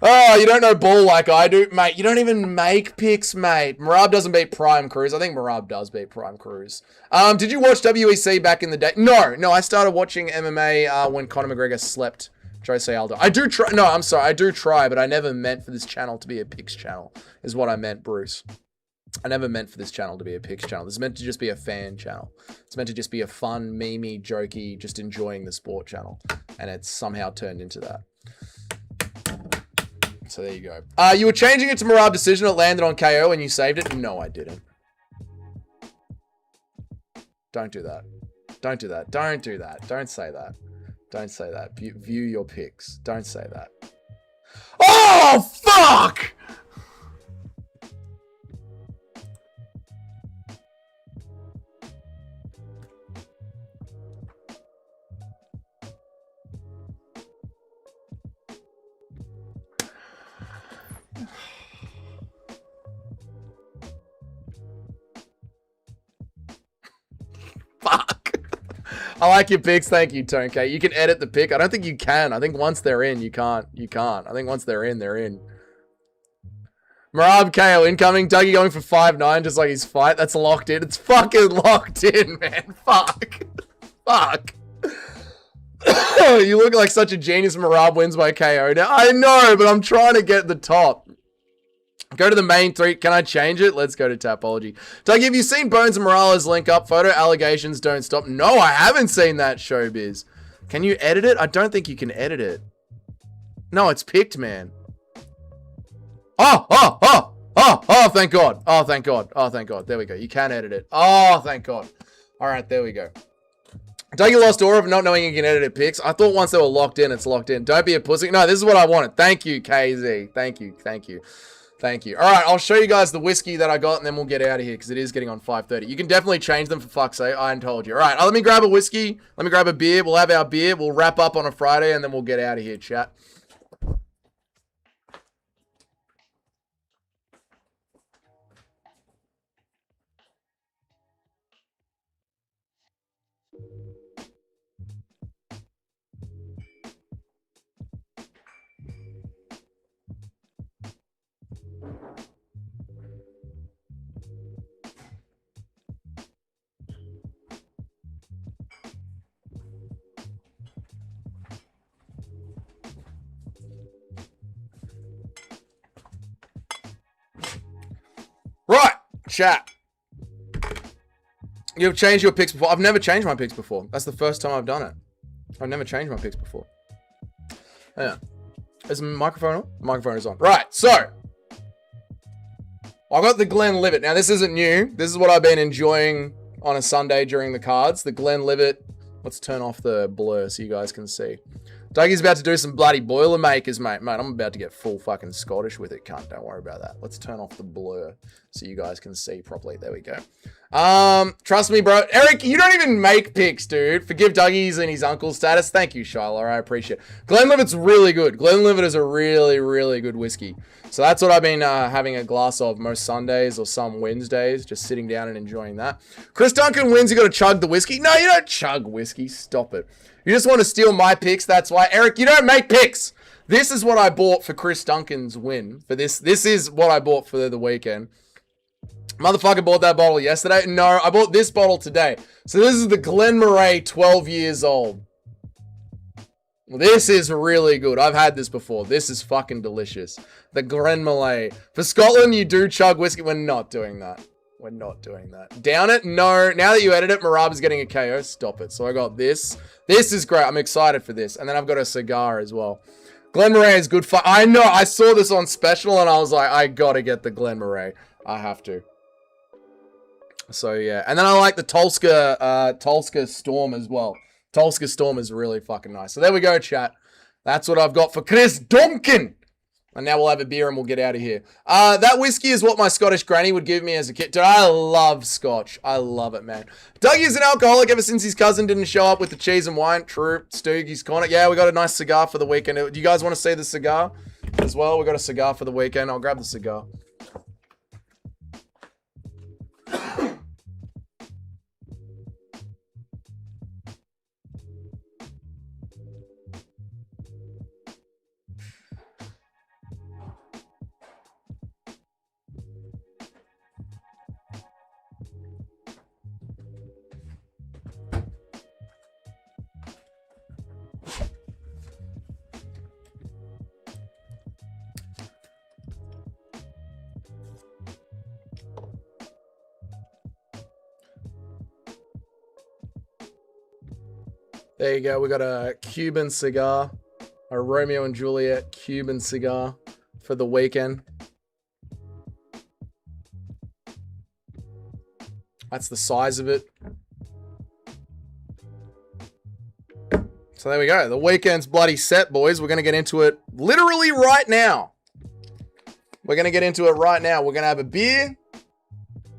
Oh, you don't know ball like I do? Mate, you don't even make picks, mate. Merab doesn't beat Prime Cruz. I think Merab does beat Prime Cruz. Did you watch WEC back in the day? No, I started watching MMA when Conor McGregor slept Jose Aldo. I do try. No, I'm sorry. I do try, but I never meant for this channel to be a picks channel, is what I meant, Bruce. I never meant for this channel to be a picks channel. This is meant to just be a fan channel. It's meant to just be a fun, memey, jokey, just enjoying the sport channel. And it's somehow turned into that. So there you go. You were changing it to Merab decision. It landed on KO and you saved it. No, I didn't. Don't do that. Don't do that. Don't do that. Don't say that. Don't say that. View your picks. Don't say that. Oh, fuck! Fuck. I like your picks. Thank you, Tonke. You can edit the pick. I don't think you can. I think once they're in, you can't. You can't. I think once they're in, they're in. Merab KO incoming. Dougie going for 5'9", just like his fight. That's locked in. It's fucking locked in, man. Fuck. Fuck. You look like such a genius. Merab wins by KO. Now, I know, but I'm trying to get the top. Go to the main 3. Can I change it? Let's go to Tapology. Dougie, have you seen Bones and Morales link up? Photo allegations don't stop. No, I haven't seen that, Showbiz. Can you edit it? I don't think you can edit it. No, it's picked, man. Oh, thank God. Oh, thank God. Oh, thank God. There we go. You can edit it. Oh, thank God. All right, there we go. Dougie lost aura of not knowing you can edit it picks. I thought once they were locked in, it's locked in. Don't be a pussy. No, this is what I wanted. Thank you, KZ. Thank you. Thank you. Thank you. All right, I'll show you guys the whiskey that I got, and then we'll get out of here, because it is getting on 5:30. You can definitely change them, for fuck's sake. I told you. All right, let me grab a whiskey. Let me grab a beer. We'll have our beer. We'll wrap up on a Friday, and then we'll get out of here, chat. Right, chat. You've changed your picks before. I've never changed my picks before. That's the first time I've done it. I've never changed my picks before. Yeah. Is the microphone on? The microphone is on. Right, so. I got the Glenlivet. Now, this isn't new. This is what I've been enjoying on a Sunday during the cards. The Glenlivet. Let's turn off the blur so you guys can see. Dougie's about to do some bloody Boilermakers, mate. Mate, I'm about to get full fucking Scottish with it, cunt. Don't worry about that. Let's turn off the blur so you guys can see properly. There we go. Trust me, bro. Eric, you don't even make picks, dude. Forgive Dougie's and his uncle status. Thank you, Shiloh. I appreciate it. Glenlivet's really good. Glenlivet is a really, really good whiskey. So that's what I've been having a glass of most Sundays or some Wednesdays, just sitting down and enjoying that. Chris Duncan wins. You got to chug the whiskey. No, you don't chug whiskey. Stop it. You just want to steal my picks. That's why. Eric, you don't make picks. This is what I bought for Chris Duncan's win. For this is what I bought for the weekend. Motherfucker bought that bottle yesterday. No, I bought this bottle today. So this is the Glenmorangie 12 years old. This is really good. I've had this before. This is fucking delicious. The Glenmorangie. For Scotland, you do chug whiskey. We're not doing that. We're not doing that. Down it? No. Now that you edit it, Marab is getting a KO. Stop it. So I got this. This is great. I'm excited for this. And then I've got a cigar as well. Glenmorangie is good fun. I know. I saw this on special and I was like, I gotta get the Glenmorangie. I have to. So yeah. And then I like the Tulska Storm as well. Tulska Storm is really fucking nice. So there we go, chat. That's what I've got for Chris Duncan. And now we'll have a beer and we'll get out of here. That whiskey is what my Scottish granny would give me as a kid. Dude, I love Scotch. I love it, man. Dougie is an alcoholic ever since his cousin didn't show up with the cheese and wine. True. Stoogie's corner. Yeah, we got a nice cigar for the weekend. Do you guys want to see the cigar as well? We got a cigar for the weekend. I'll grab the cigar. There you go. We got a Cuban cigar, a Romeo and Juliet Cuban cigar for the weekend. That's the size of it. So there we go. The weekend's bloody set, boys. We're going to get into it literally right now. We're going to get into it right now. We're going to have a beer.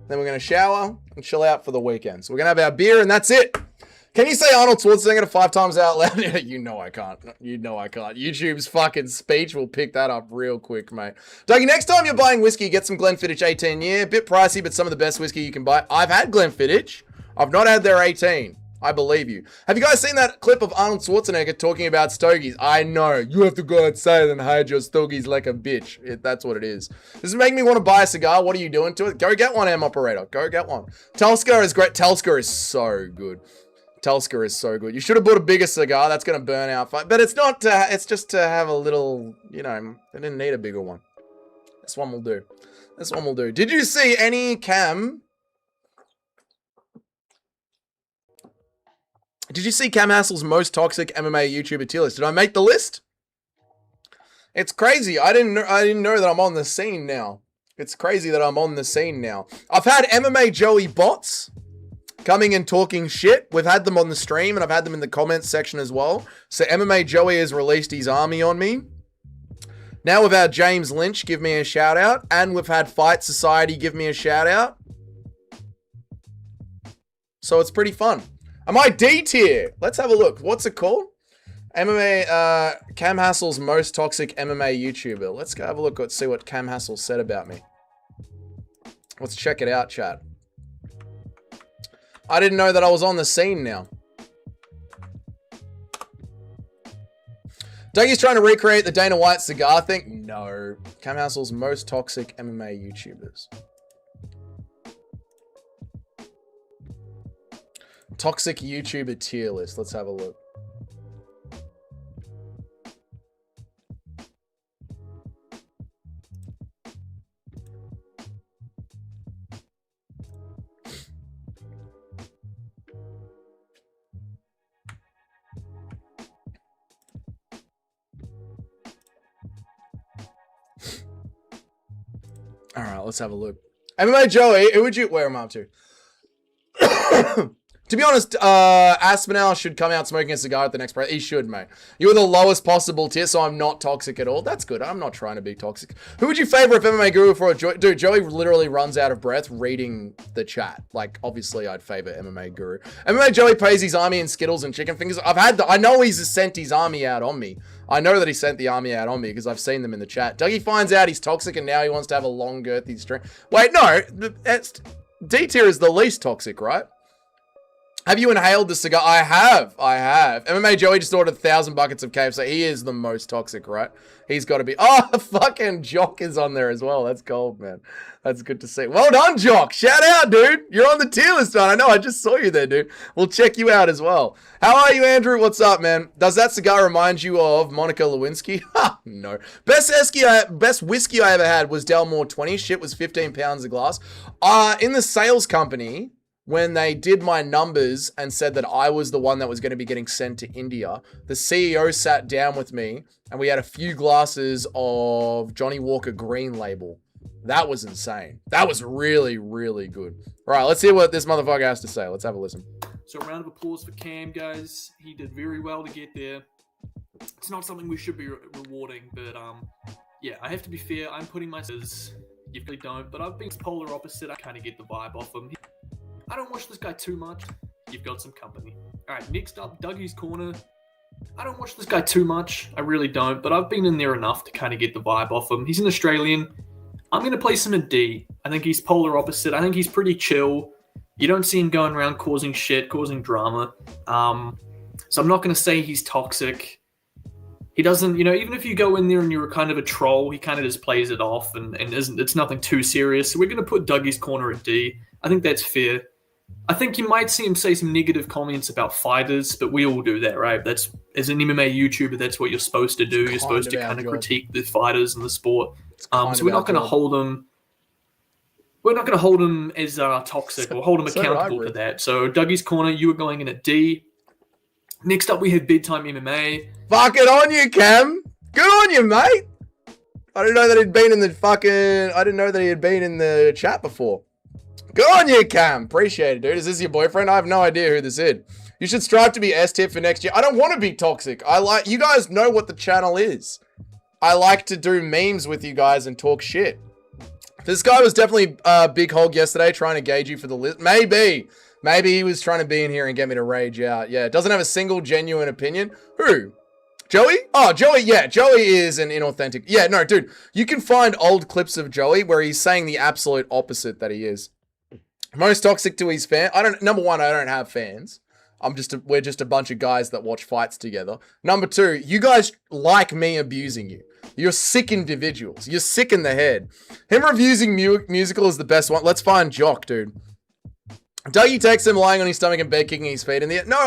Then we're going to shower and chill out for the weekend. So we're going to have our beer and that's it. Can you say Arnold Schwarzenegger 5 times out loud? You know I can't. You know I can't. YouTube's fucking speech will pick that up real quick, mate. Dougie, next time you're buying whiskey, get some Glenfiddich 18 year. Bit pricey, but some of the best whiskey you can buy. I've had Glenfiddich. I've not had their 18. I believe you. Have you guys seen that clip of Arnold Schwarzenegger talking about stogies? I know. You have to go outside and hide your stogies like a bitch. That's what it is. This is making me want to buy a cigar. What are you doing to it? Go get one, M operator. Go get one. Telska is great. Telska is so good. Telska is so good. You should have bought a bigger cigar. That's going to burn out. But it's not, it's just to have a little, you know, they didn't need a bigger one. This one will do. This one will do. Did you see any Cam? Did you see Cam Hassel's most toxic MMA YouTuber tier list? Did I make the list? It's crazy. I didn't know that I'm on the scene now. It's crazy that I'm on the scene now. I've had MMA Joey bots coming and talking shit. We've had them on the stream and I've had them in the comments section as well. So MMA Joey has released his army on me. Now we've had James Lynch give me a shout out and we've had Fight Society give me a shout out. So it's pretty fun. Am I D tier? Let's have a look. What's it called? MMA, Cam Hassel's most toxic MMA YouTuber. Let's go have a look. Let's see what Cam Hassel said about me. Let's check it out, chat. I didn't know that I was on the scene now. Dougie's trying to recreate the Dana White cigar thing. No. Cam Hassel's most toxic MMA YouTubers. Toxic YouTuber tier list. Let's have a look. All right, let's have a look. MMA Joey, who would you... Where am I up to? To be honest, Aspinall should come out smoking a cigar at the next press. He should, mate. You're the lowest possible tier, so I'm not toxic at all. That's good. I'm not trying to be toxic. Who would you favor if MMA Guru for a Dude, Joey literally runs out of breath reading the chat. Like, obviously, I'd favor MMA Guru. MMA Joey pays his army in Skittles and chicken fingers. I know he's sent his army out on me. I know that he sent the army out on me because I've seen them in the chat. Dougie finds out he's toxic and now he wants to have a long girthy string. Wait, no. D tier is the least toxic, right? Have you inhaled the cigar? I have. MMA Joey just ordered 1,000 buckets of KFC. He is the most toxic, right? He's got to be. Oh, fucking Jock is on there as well. That's gold, man. That's good to see. Well done, Jock. Shout out, dude. You're on the tier list, man. I know. I just saw you there, dude. We'll check you out as well. How are you, Andrew? What's up, man? Does that cigar remind you of Monica Lewinsky? Ha, no. Best whiskey I ever had was Delmore 20. Shit was 15 pounds a glass. In the sales company, when they did my numbers and said that I was the one that was going to be getting sent to India, the CEO sat down with me and we had a few glasses of Johnny Walker Green Label. That was insane. That was really, really good. All right, let's hear what this motherfucker has to say. Let's have a listen. So a round of applause for Cam, guys. He did very well to get there. It's not something we should be rewarding, but yeah, I have to be fair. I'm putting myself, you really don't, but I've been polar opposite. I kind of get the vibe off him. I don't watch this guy too much. You've got some company. All right, next up, Dougie's Corner. I don't watch this guy too much. I really don't, but I've been in there enough to kind of get the vibe off him. He's an Australian. I'm going to place him at D. I think he's polar opposite. I think he's pretty chill. You don't see him going around causing shit, causing drama. So I'm not going to say he's toxic. He doesn't, even if you go in there and you're kind of a troll, he kind of just plays it off and it's nothing too serious. So we're going to put Dougie's Corner at D. I think that's fair. I think you might see him say some negative comments about fighters, but we all do that, right? That's, as an MMA YouTuber, that's what you're supposed to do. You're supposed to kind of critique the fighters and the sport. So we're not going to hold him. We're not going to hold him as toxic or hold him accountable for that. So Dougie's Corner, you were going in at D. Next up, we have Bedtime MMA. Fuck it on you, Cam. Good on you, mate. I didn't know that he'd been in the I didn't know that he had been in the chat before. Good on you, Cam. Appreciate it, dude. Is this your boyfriend? I have no idea who this is. You should strive to be S-tier for next year. I don't want to be toxic. You guys know what the channel is. I like to do memes with you guys and talk shit. This guy was definitely a big hog yesterday trying to gauge you for the list. Maybe he was trying to be in here and get me to rage out. Yeah, doesn't have a single genuine opinion. Who? Joey? Oh, Joey, yeah. Joey is an inauthentic. Yeah, no, dude. You can find old clips of Joey where he's saying the absolute opposite that he is. Most toxic to his fan. Number one, I don't have fans. We're just a bunch of guys that watch fights together. Number two, you guys like me abusing you. You're sick individuals. You're sick in the head. Him reviewing musical is the best one. Let's find Jock, dude. Dougie takes him lying on his stomach in bed, kicking his feet in the air. No,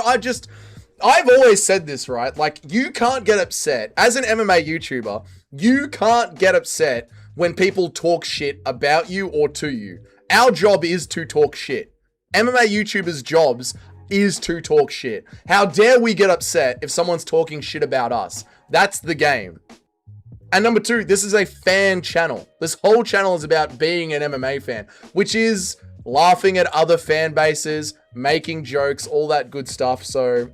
I've always said this, right? Like, you can't get upset. As an MMA YouTuber, you can't get upset when people talk shit about you or to you. Our job is to talk shit. MMA YouTubers' jobs is to talk shit. How dare we get upset if someone's talking shit about us? That's the game. And number two, this is a fan channel. This whole channel is about being an MMA fan, which is laughing at other fan bases, making jokes, all that good stuff. So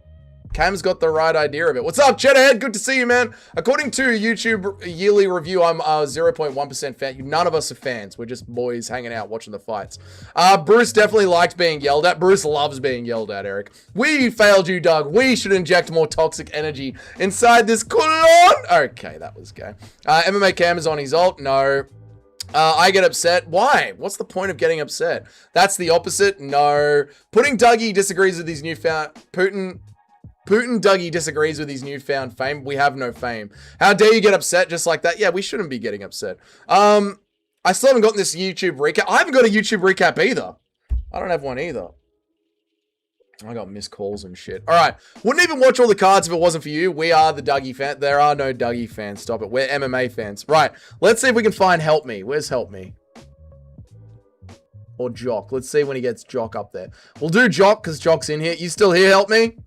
Cam's got the right idea of it. What's up, Cheddarhead? Good to see you, man. According to YouTube yearly review, I'm 0.1% fan. None of us are fans. We're just boys hanging out, watching the fights. Bruce definitely liked being yelled at. Bruce loves being yelled at, Eric. We failed you, Doug. We should inject more toxic energy inside this colon. Okay, that was gay. MMA Cam is on his ult. No. I get upset. Why? What's the point of getting upset? That's the opposite. No. Dougie disagrees with his newfound... Putin Dougie disagrees with his newfound fame. We have no fame. How dare you get upset just like that? Yeah, we shouldn't be getting upset. I still haven't gotten this YouTube recap. I haven't got a YouTube recap either. I don't have one either. I got missed calls and shit. All right. Wouldn't even watch all the cards if it wasn't for you. We are the Dougie fans. There are no Dougie fans. Stop it. We're MMA fans. Right. Let's see if we can find Help Me. Where's Help Me? Or Jock. Let's see when he gets Jock up there. We'll do Jock because Jock's in here. You still here? Help Me?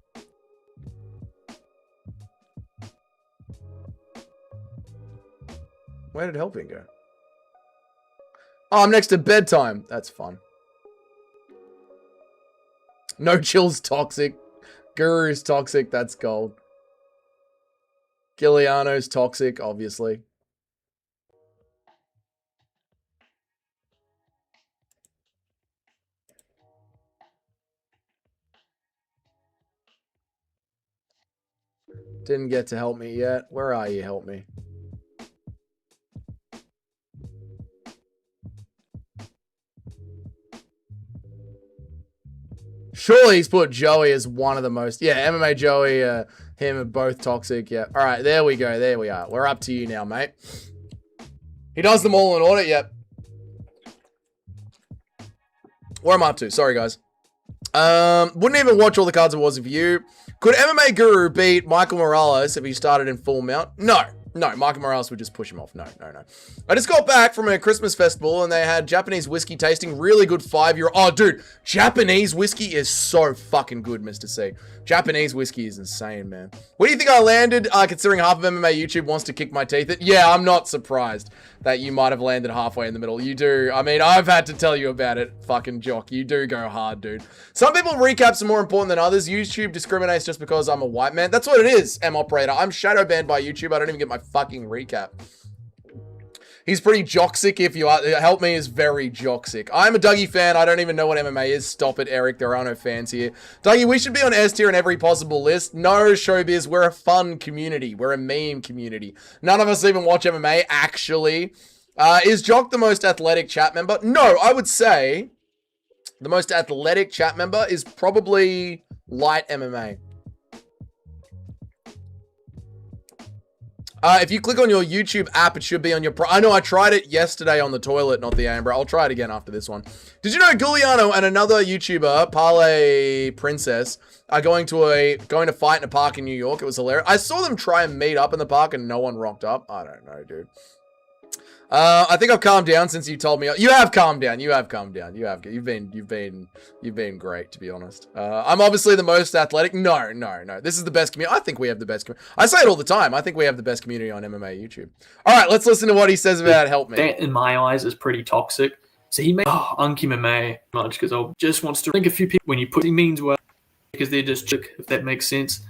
Where did Helping go? Oh, I'm next to Bedtime. That's fun. No Chill's toxic. Guru's toxic. That's gold. Giuliano's toxic, obviously. Didn't get to help me yet. Where are you? Help me. Surely he's put Joey as one of the most... Yeah, MMA Joey, him are both toxic. Yeah. All right, there we go. There we are. We're up to you now, mate. He does them all in order. Yep. What am I up to? Sorry, guys. Wouldn't even watch all the cards if it wasn't for you. Could MMA Guru beat Michael Morales if he started in full mount? No. No, Michael Morales would just push him off. No. I just got back from a Christmas festival and they had Japanese whiskey tasting. Really good 5-year. Oh, dude. Japanese whiskey is so fucking good, Mr. C. Japanese whiskey is insane, man. Where do you think I landed, considering half of MMA YouTube wants to kick my teeth in? Yeah, I'm not surprised that you might have landed halfway in the middle. You do. I mean, I've had to tell you about it, fucking jock. You do go hard, dude. Some people recaps are more important than others. YouTube discriminates just because I'm a white man. That's what it is, M Operator. I'm shadow banned by YouTube. I don't even get my fucking recap. He's pretty joxic if you are. Help me is very joxic. I'm a Dougie fan. I don't even know what MMA is. Stop it, Eric. There are no fans here. Dougie, we should be on S tier in every possible list. No, showbiz. We're a fun community. We're a meme community. None of us even watch MMA, actually. Is Jock the most athletic chat member? No, I would say the most athletic chat member is probably Light MMA. If you click on your YouTube app, it should be on your... I know I tried it yesterday on the toilet, not the Amber. I'll try it again after this one. Did you know Giuliano and another YouTuber, Parlay Princess, are going to fight in a park in New York? It was hilarious. I saw them try and meet up in the park and no one rocked up. I don't know, dude. I think I've calmed down since you told me. You have calmed down. You have calmed down. You've been great, to be honest. I'm obviously the most athletic. No. This is the best community. I think we have the best community. I say it all the time. I think we have the best community on MMA YouTube. All right, let's listen to what he says about Help Me. That, in my eyes, is pretty toxic. So he made Unky MMA much because I just wants to think a few people when you put he means well because they're just chick, if that makes sense.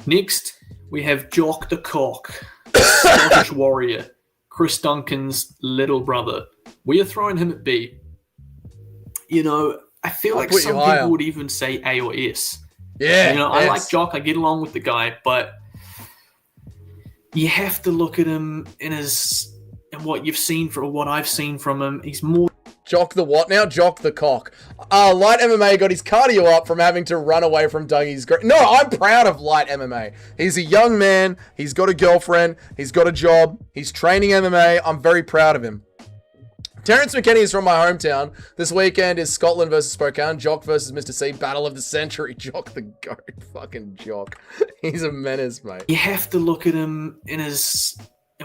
Next, we have Jock the Cock, Scottish Warrior. Chris Duncan's little brother. We are throwing him at B. You know, I feel like some people would even say A or S. Yeah. You know, I like Jock. I get along with the guy, but you have to look at him in what you've seen from what I've seen from him. He's more. Jock the what now? Jock the Cock. Light MMA got his cardio up from having to run away from Dougie's... No, I'm proud of Light MMA. He's a young man. He's got a girlfriend. He's got a job. He's training MMA. I'm very proud of him. Terrence McKinney is from my hometown. This weekend is Scotland versus Spokane. Jock versus Mr. C. Battle of the century. Jock the GOAT. Fucking Jock. He's a menace, mate. You have to look at him in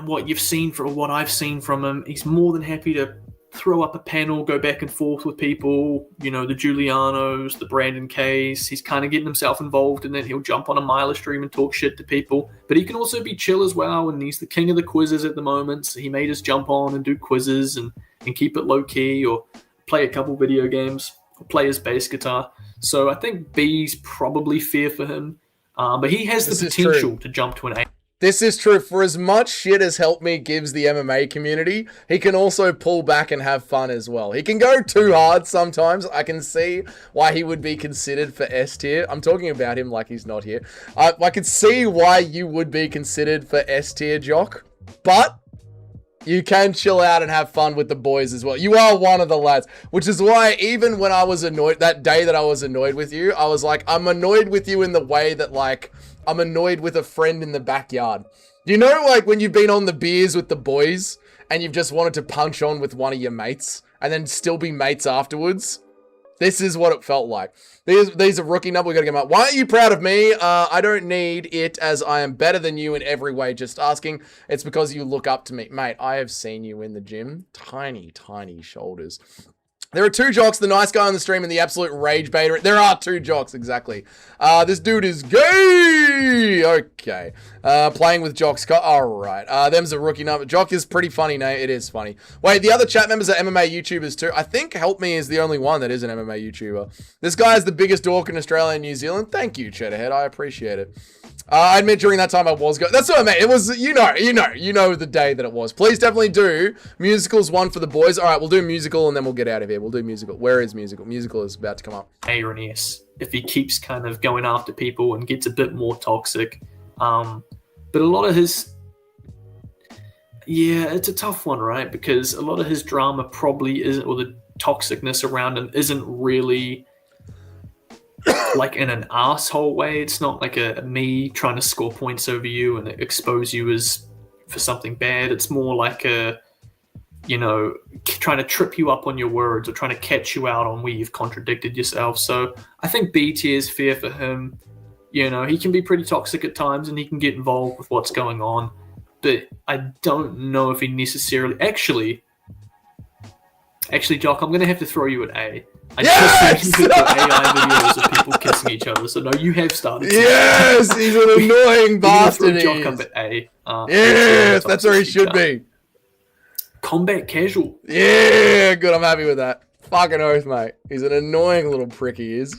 what you've seen from what I've seen from him. He's more than happy to throw up a panel, go back and forth with people, you know, the Giulianos, the Brandon Kays. He's kind of getting himself involved, and then he'll jump on a Miler stream and talk shit to people. But he can also be chill as well, and he's the king of the quizzes at the moment, so he may just jump on and do quizzes and keep it low-key or play a couple video games or play his bass guitar. So I think B's probably fair for him, but he has the potential to jump to an A. This is true. For as much shit as Help Me gives the MMA community, he can also pull back and have fun as well. He can go too hard sometimes. I can see why he would be considered for S tier. I'm talking about him like he's not here. I could see why you would be considered for S tier, Jock. But you can chill out and have fun with the boys as well. You are one of the lads, which is why even when I was annoyed, that day that I was annoyed with you, I was like, I'm annoyed with you in the way that, like, I'm annoyed with a friend in the backyard. You know, like when you've been on the beers with the boys and you've just wanted to punch on with one of your mates and then still be mates afterwards? This is what it felt like. These are rookie number. We gotta get them up. Why aren't you proud of me? I don't need it as I am better than you in every way. Just asking. It's because you look up to me. Mate, I have seen you in the gym. Tiny, tiny shoulders. There are two jocks, the nice guy on the stream and the absolute rage baiter. There are two jocks, exactly. This dude is gay! Okay. Playing with jocks. Alright. Them's a rookie number. Jock is pretty funny, Nate. It is funny. Wait, the other chat members are MMA YouTubers too. I think Help Me is the only one that is an MMA YouTuber. This guy is the biggest dork in Australia and New Zealand. Thank you, Cheddarhead. I appreciate it. I admit during that time I was going. That's what I meant. It was, you know the day that it was. Please definitely do musicals one for the boys. All right, we'll do musical and then we'll get out of here. We'll do musical. Where is musical? Musical is about to come up. A or an S if he keeps kind of going after people and gets a bit more toxic. But a lot of his, yeah, it's a tough one, right? Because a lot of his drama probably isn't, or the toxicness around him isn't really like in an asshole way. It's not like a me trying to score points over you and expose you as for something bad. It's more like a, you know, trying to trip you up on your words or trying to catch you out on where you've contradicted yourself. So I think B tier is fair for him. You know, he can be pretty toxic at times and he can get involved with what's going on, but I don't know if he necessarily actually, Jock, I'm going to have to throw you at A. I just seen AI videos of people kissing each other, so no, you have started. Yes, he's an annoying bastard. Jock up at A. Yes, that's where he should be. Combat casual. Yeah, good. I'm happy with that. Fucking oath, mate. He's an annoying little prick. He is.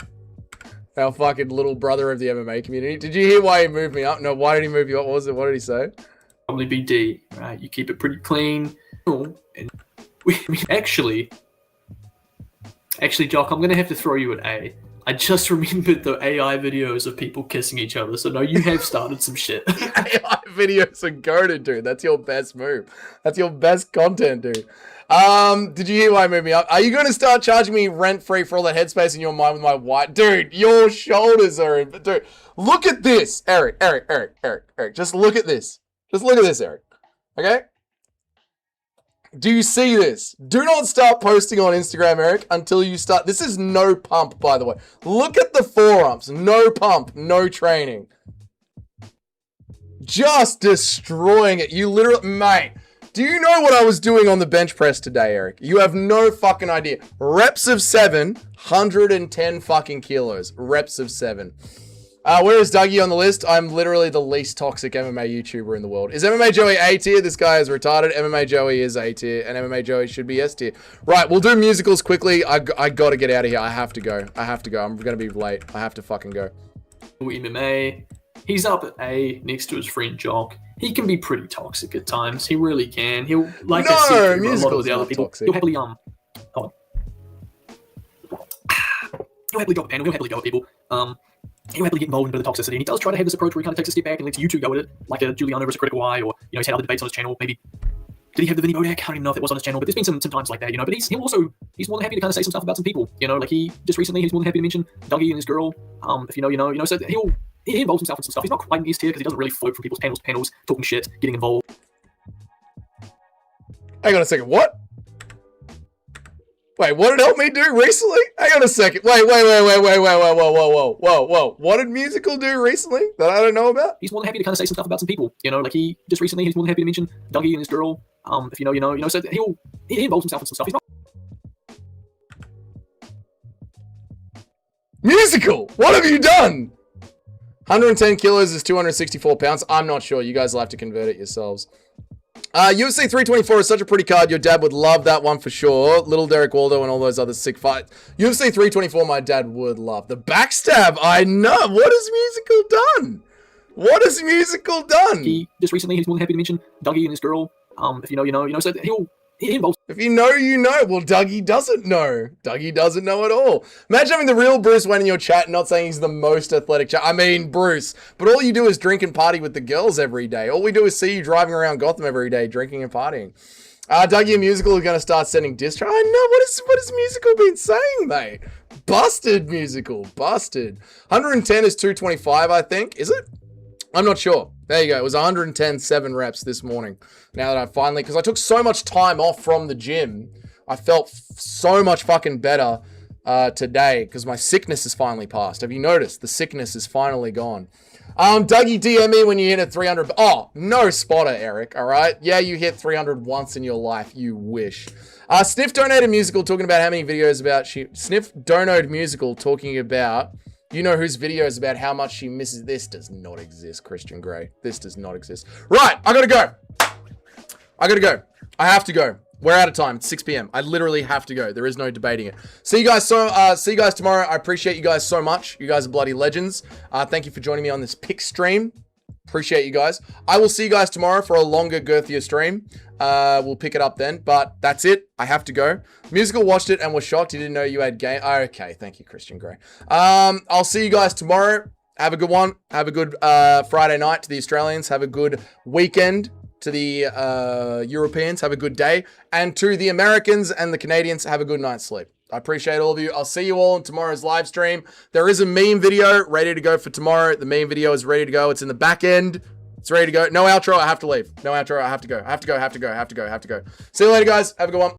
Our fucking little brother of the MMA community. Did you hear why he moved me up? No, why did he move you up? What was it? What did he say? Probably be D. Right, you keep it pretty clean. And we actually, Jock, I'm gonna have to throw you at A. I just remembered the AI videos of people kissing each other, so no, you have started some shit. AI videos are goated, dude. That's your best move. That's your best content, dude. Did you hear why I moved me up? Are you going to start charging me rent-free for all that headspace in your mind with my white? Dude, your shoulders are in... Dude, look at this. Eric. Just look at this. Just look at this, Eric. Okay? Do you see this? Do not start posting on Instagram, Eric, until you start... This is no pump, by the way. Look at the forearms. No pump. No training. Just destroying it. You literally... Mate... Do you know what I was doing on the bench press today, Eric? You have no fucking idea. Reps of 7, 110 fucking kilos. Reps of 7. Where is Dougie on the list? I'm literally the least toxic MMA YouTuber in the world. Is MMA Joey A tier? This guy is retarded. MMA Joey is A tier, and MMA Joey should be S tier. Right, we'll do musicals quickly. I gotta get out of here. I have to go. I'm gonna be late. I have to fucking go. MMA. He's up at A next to his friend Jock. He can be pretty toxic at times. He really can. He'll, like I said, a lot of the other people, toxic. He'll happily hold on. He'll happily go up a panel. He'll happily go at people. He'll happily get involved in a bit of toxicity. And he does try to have this approach where he kind of takes a step back and lets you two go with it, like a Giuliano versus Critical Eye, or he's had other debates on his channel. Maybe did he have the Vinny Bodak? I don't even know if it was on his channel, but there's been some times like that, But he's more than happy to kind of say some stuff about some people, Like he just recently, he's more than happy to mention Dougie and his girl. If you know. So he involves himself in some stuff. He's not quite in his tier because he doesn't really float from people's panels, talking shit, getting involved. Hang on a second, what? Wait, what did Help Me do recently? Hang on a second. Whoa. What did Musical do recently that I don't know about? He's more than happy to kind of say some stuff about some people, Like he just recently, he's more than happy to mention Dougie and his girl. If you know. So he involves himself in some stuff. He's not. Musical, what have you done? 110 kilos is 264 pounds. I'm not sure. You guys will have to convert it yourselves. UFC 324 is such a pretty card. Your dad would love that one for sure. Little Derek Waldo and all those other sick fights. UFC 324, my dad would love. The backstab, I know. What has Musical done? He just recently, he's more than happy to mention Dougie and his girl. If you know. So he involves. If you know, you know. Well, Dougie doesn't know. Dougie doesn't know at all. Imagine having the real Bruce Wayne in your chat and not saying he's the most athletic chat. I mean, Bruce. But all you do is drink and party with the girls every day. All we do is see you driving around Gotham every day, drinking and partying. Dougie and Musical are going to start sending diss tracks. I know. What has Musical been saying, mate? Busted, Musical. Busted. 110 is 225, I think. Is it? I'm not sure. There you go. It was 110, 7 reps this morning. Now that I finally, because I took so much time off from the gym, I felt so much fucking better today because my sickness is finally passed. Have you noticed? The sickness is finally gone. Dougie, DM me when you hit a 300. Oh, no spotter, Eric. All right. Yeah, you hit 300 once in your life. You wish. Sniff donated musical talking about how many videos about Sniff donated musical talking about, you know, whose videos about how much she misses. This does not exist, Christian Grey. This does not exist. Right. I gotta go. I have to go. We're out of time. It's 6 p.m. I literally have to go. There is no debating it. See you guys tomorrow. I appreciate you guys so much. You guys are bloody legends. Thank you for joining me on this pick stream. Appreciate you guys. I will see you guys tomorrow for a longer, girthier stream. We'll pick it up then. But that's it. I have to go. Musical watched it and was shocked. He didn't know you had game. Okay. Thank you, Christian Grey. I'll see you guys tomorrow. Have a good one. Have a good Friday night to the Australians. Have a good weekend to the Europeans. Have a good day. And to the Americans and the Canadians, have a good night's sleep. I appreciate all of you. I'll see you all in tomorrow's live stream. There is a meme video ready to go for tomorrow. The meme video is ready to go. It's in the back end. It's ready to go. No outro. I have to leave. No outro. I have to go. See you later, guys. Have a good one.